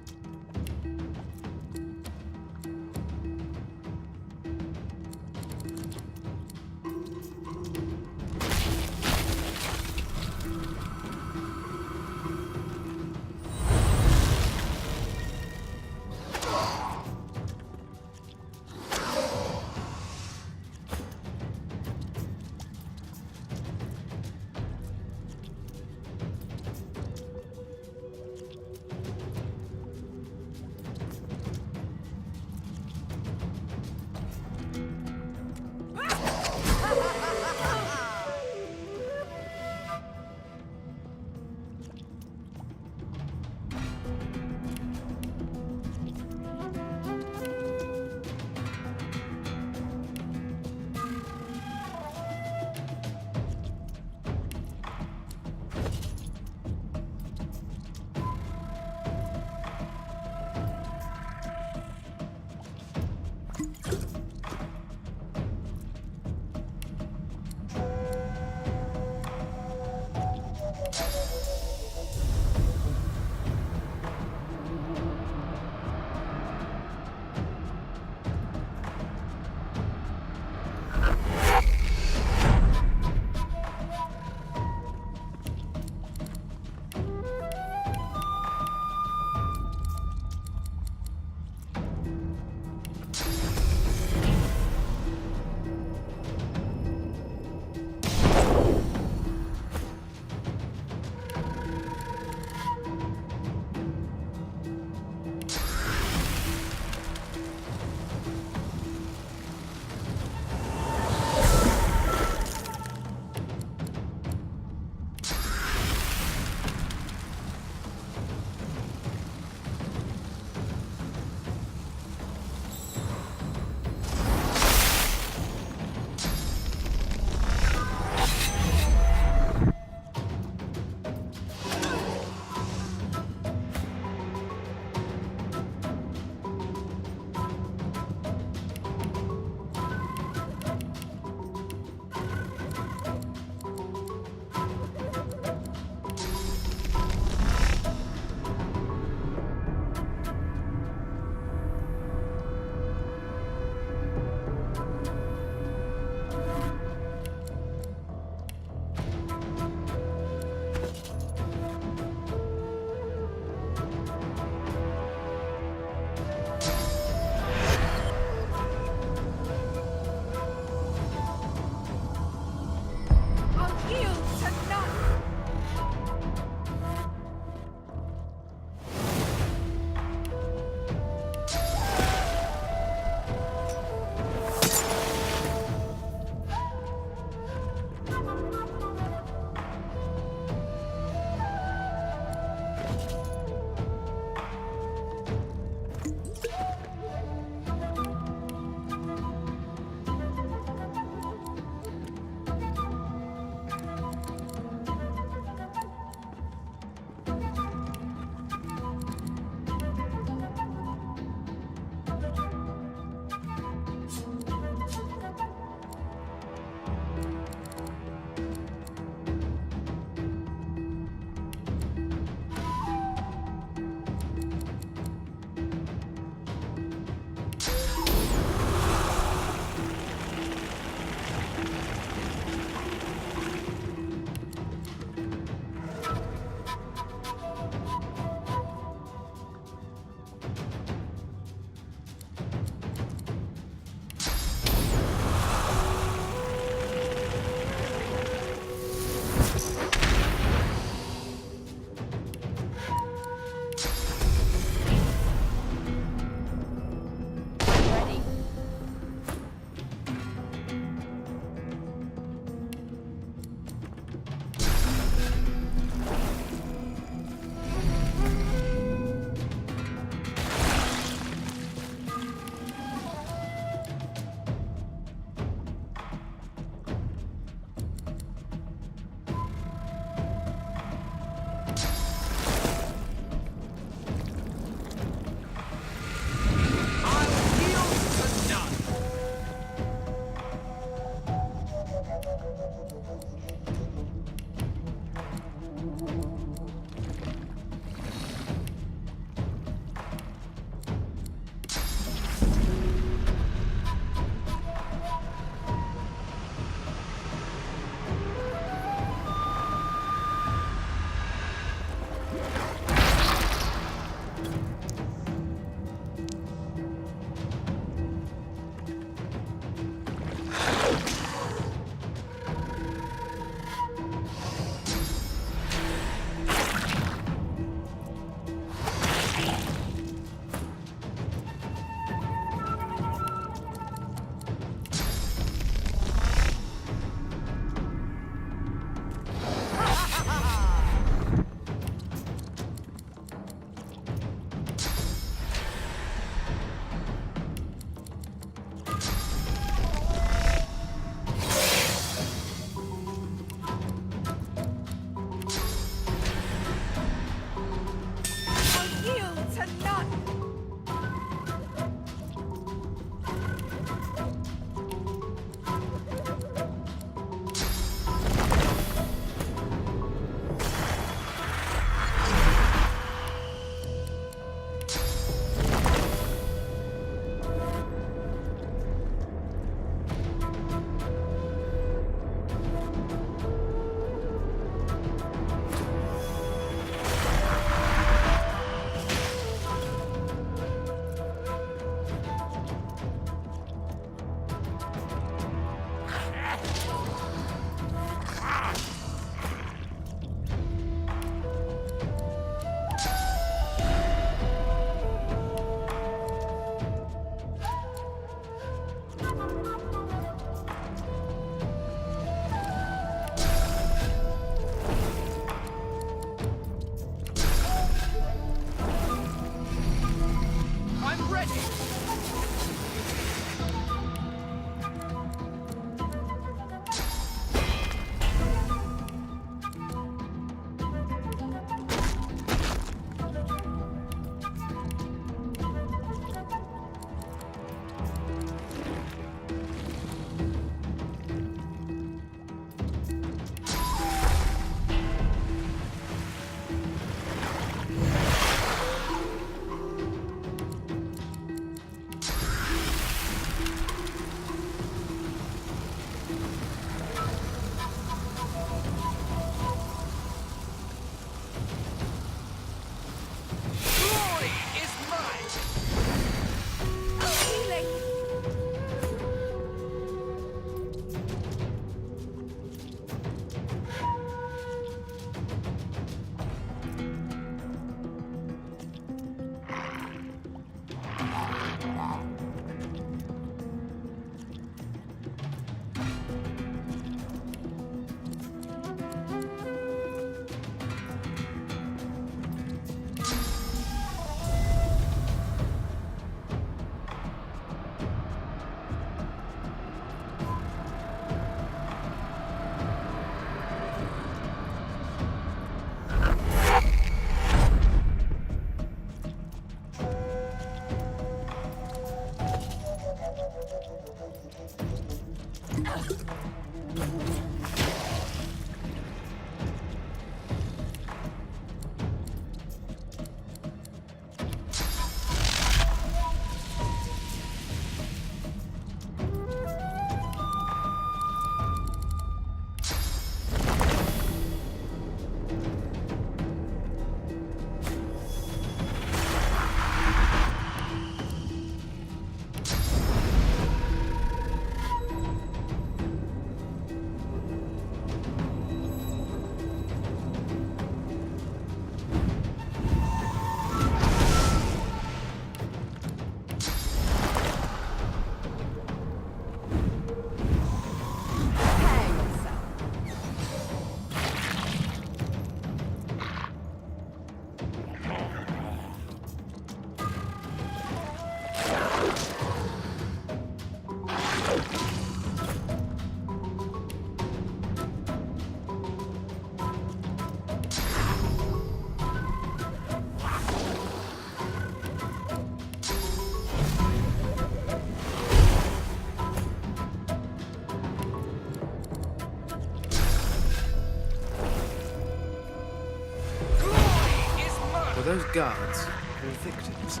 H: Were those guards your victims?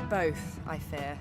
F: Both, I fear.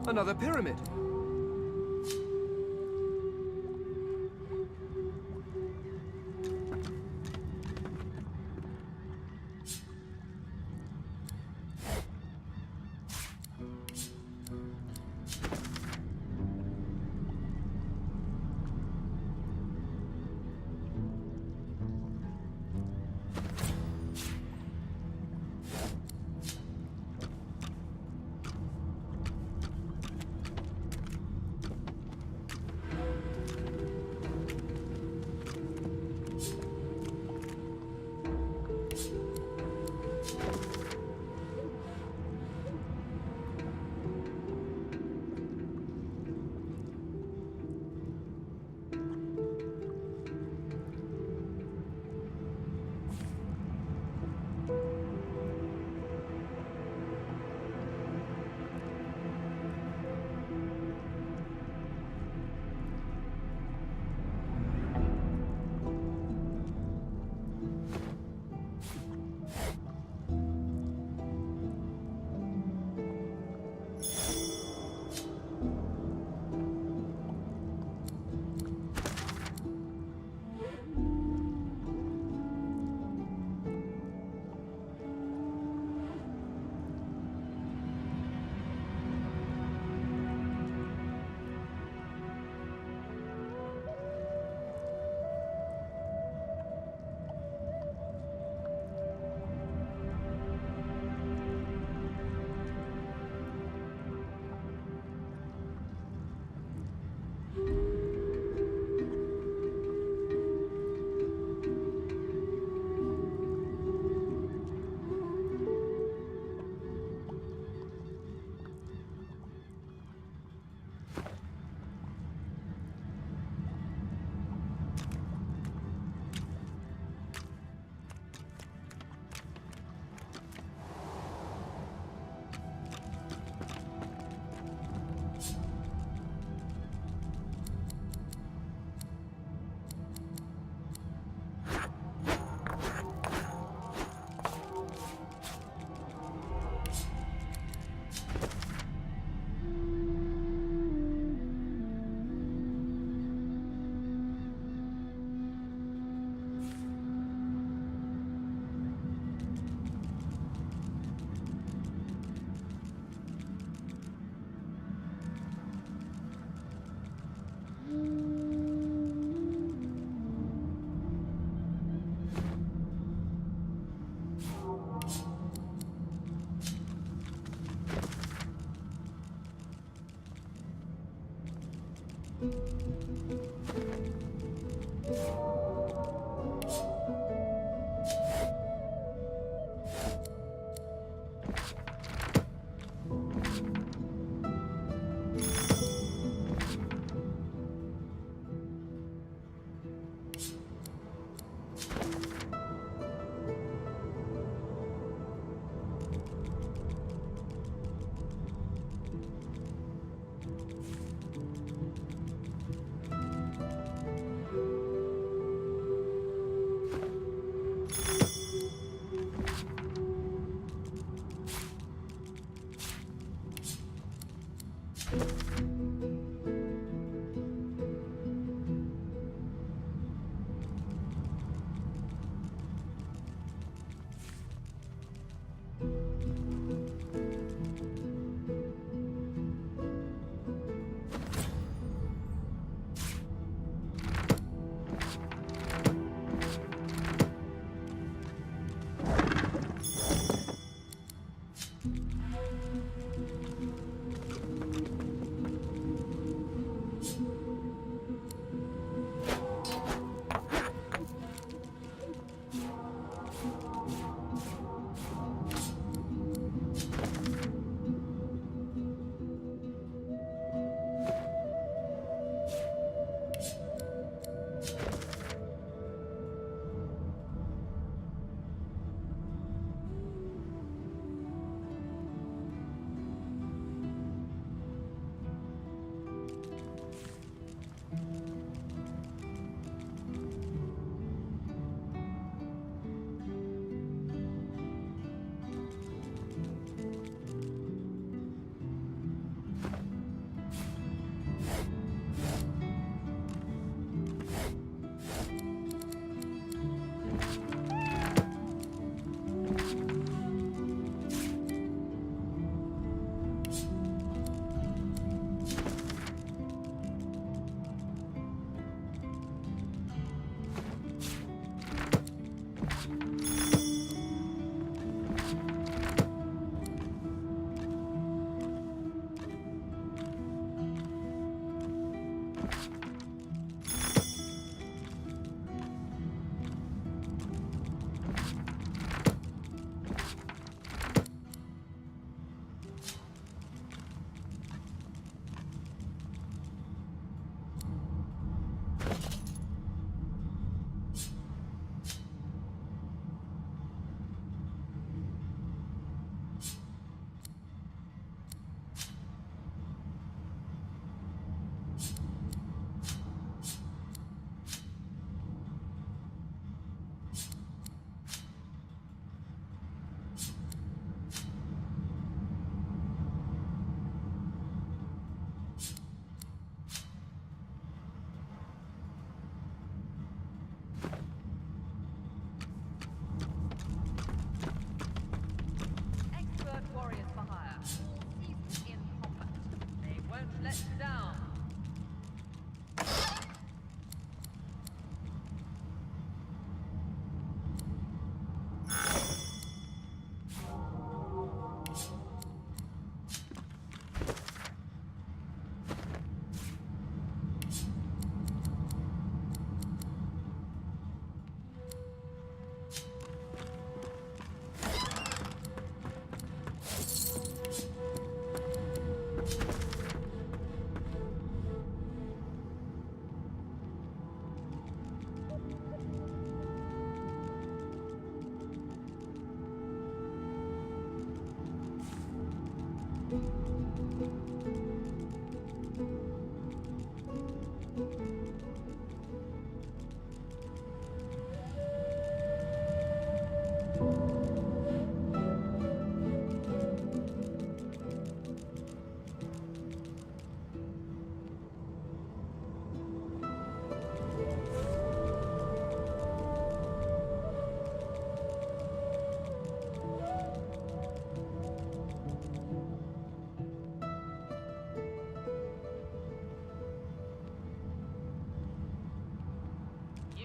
H: Another pyramid.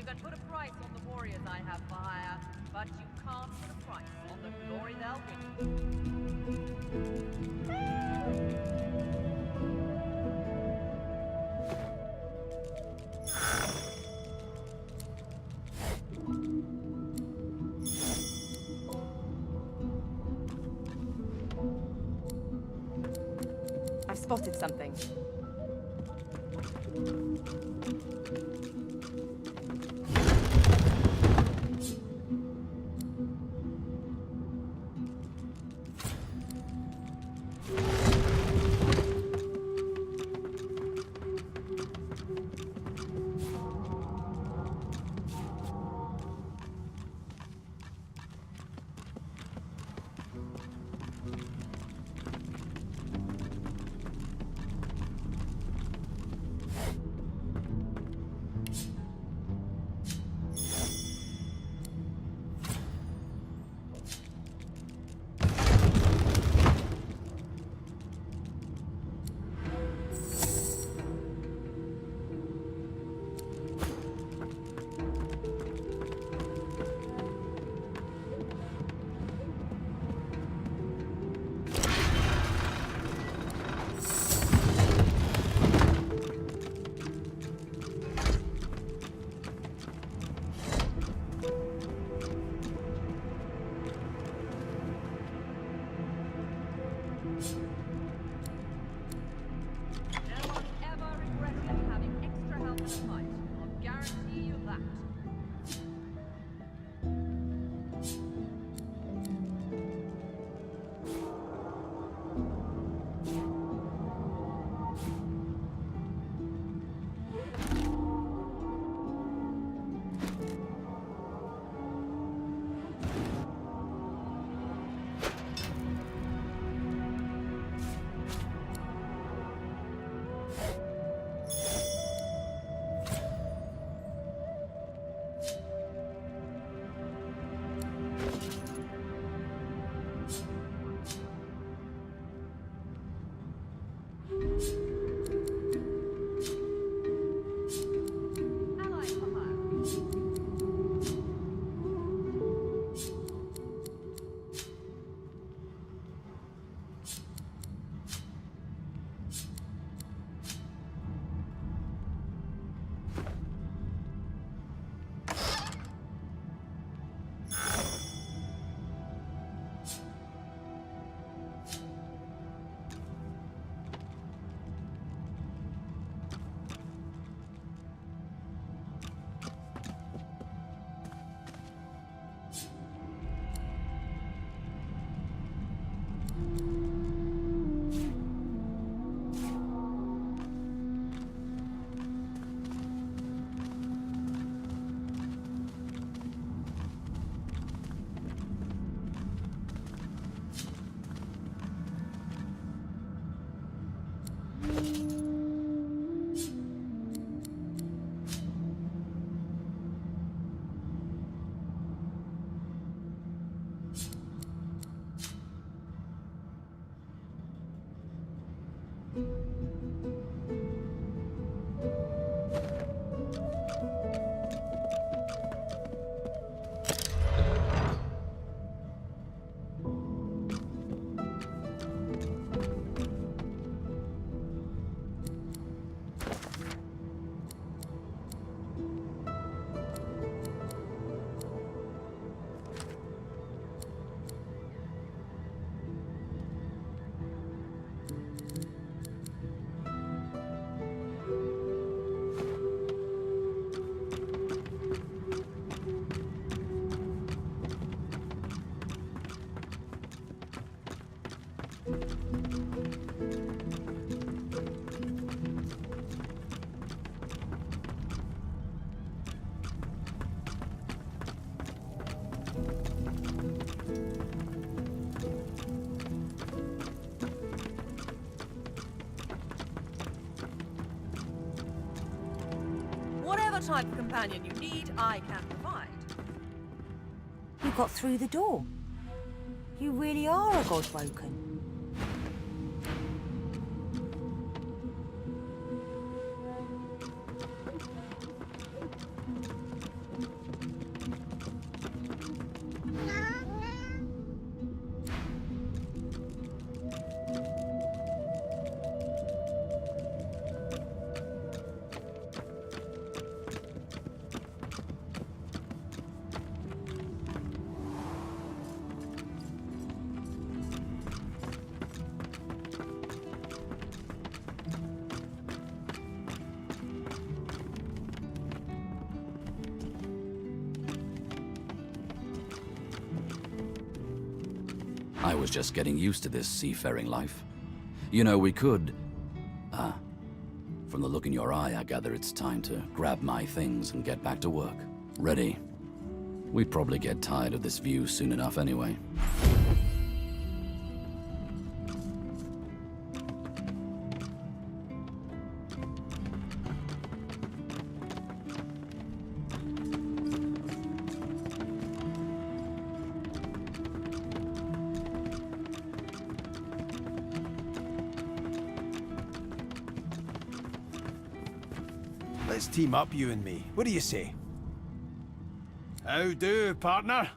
N: can put a price on the warriors I have for hire, but you can't put a price on the glory they'll
F: bring. I've spotted something.
N: Whatever type of companion you need, I can provide.
C: You got through the door. You really are a godwoken.
G: I was just getting used to this seafaring life. You know, we could... from the look in your eye, I gather it's time to grab my things and get back to work. Ready? We'd probably get tired of this view soon enough anyway.
S: Let's team up, you and me. What do you say? How do, partner?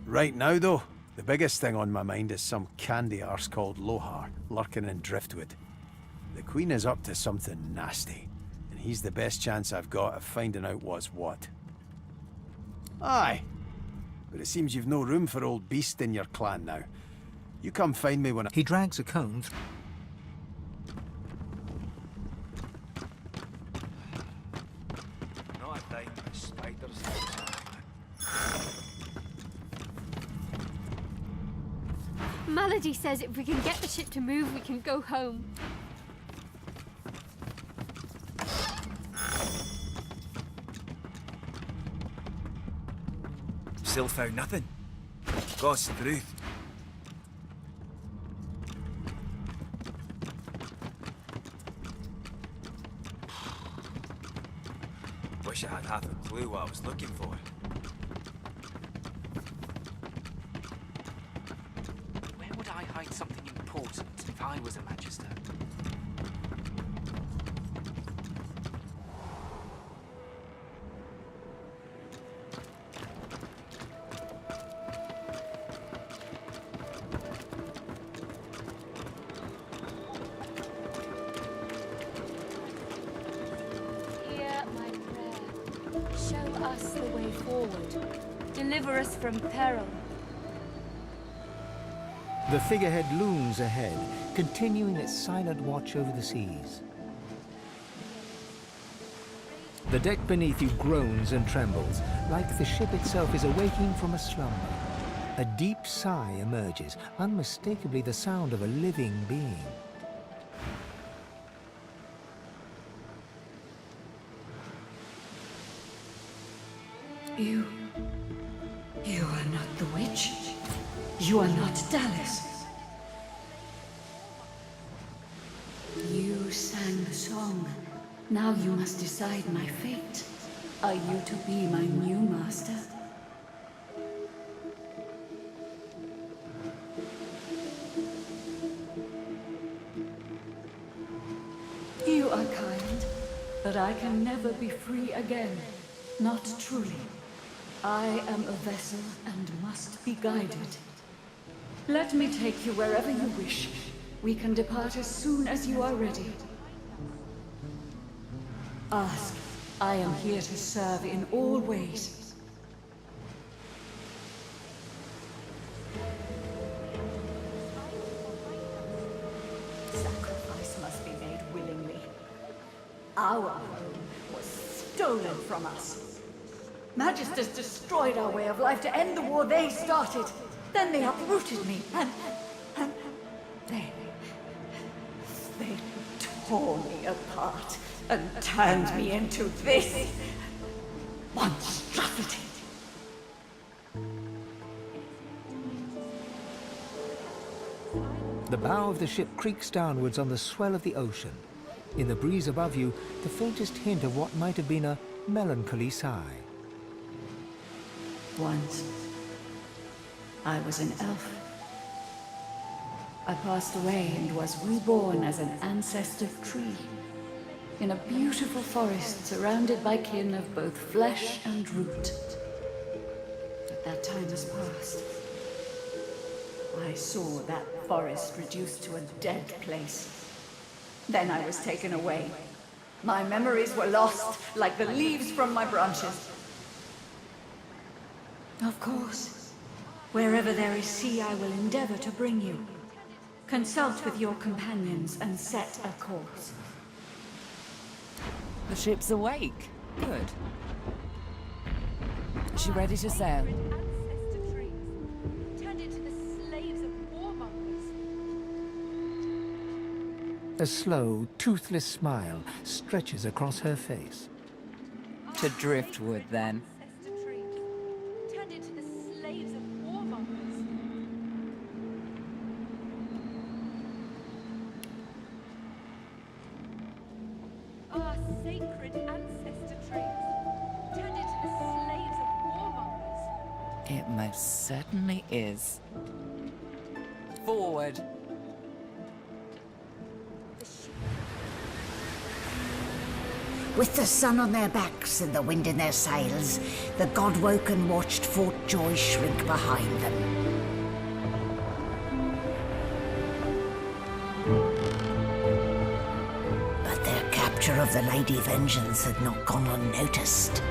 S: Right now, though, the biggest thing on my mind is some candy arse called Lohar, lurking in Driftwood. The Queen is up to something nasty, and he's the best chance I've got of finding out what's what. Aye, but it seems you've no room for old beast in your clan now. You come find me when
B: He drags a cone
J: Melody says if we can get the ship to move, we can go home.
M: Still found nothing. God's truth. Wish I had half a clue what I was looking for.
L: Where would I hide something important if I was a Magister?
J: Show us the way forward. Deliver us from peril.
B: The figurehead looms ahead, continuing its silent watch over the seas. The deck beneath you groans and trembles, like the ship itself is awaking from a slumber. A deep sigh emerges, unmistakably the sound of a living being.
T: You are not the witch. You are not Dallas. You sang the song. Now you must decide my fate. Are you to be my new master? You are kind, but I can never be free again. Not truly. I am a vessel and must be guided. Let me take you wherever you wish. We can depart as soon as you are ready. Ask. I am here to serve in all ways.
U: Sacrifice must be made willingly. Our home was stolen from us. Magisters destroyed our way of life to end the war they started. Then they uprooted me, and tore me apart and turned me into this monstrosity.
B: The bow of the ship creaks downwards on the swell of the ocean. In the breeze above you, the faintest hint of what might have been a melancholy sigh.
U: Once, I was an elf. I passed away and was reborn as an ancestor tree in a beautiful forest surrounded by kin of both flesh and root. But that time has passed. I saw that forest reduced to a dead place. Then I was taken away. My memories were lost like the leaves from my branches. Of course, wherever there is sea, I will endeavor to bring you. Consult with your companions and set a course.
A: The ship's awake. Good. Is she ready to sail?
B: A slow, toothless smile stretches across her face.
A: To driftwood, then.
J: Our sacred ancestor trees, tended to the slaves of warmongers.
A: It most certainly is. Forward.
C: With the sun on their backs and the wind in their sails, the God-woken watched Fort Joy shrink behind them. But their capture of the Lady Vengeance had not gone unnoticed.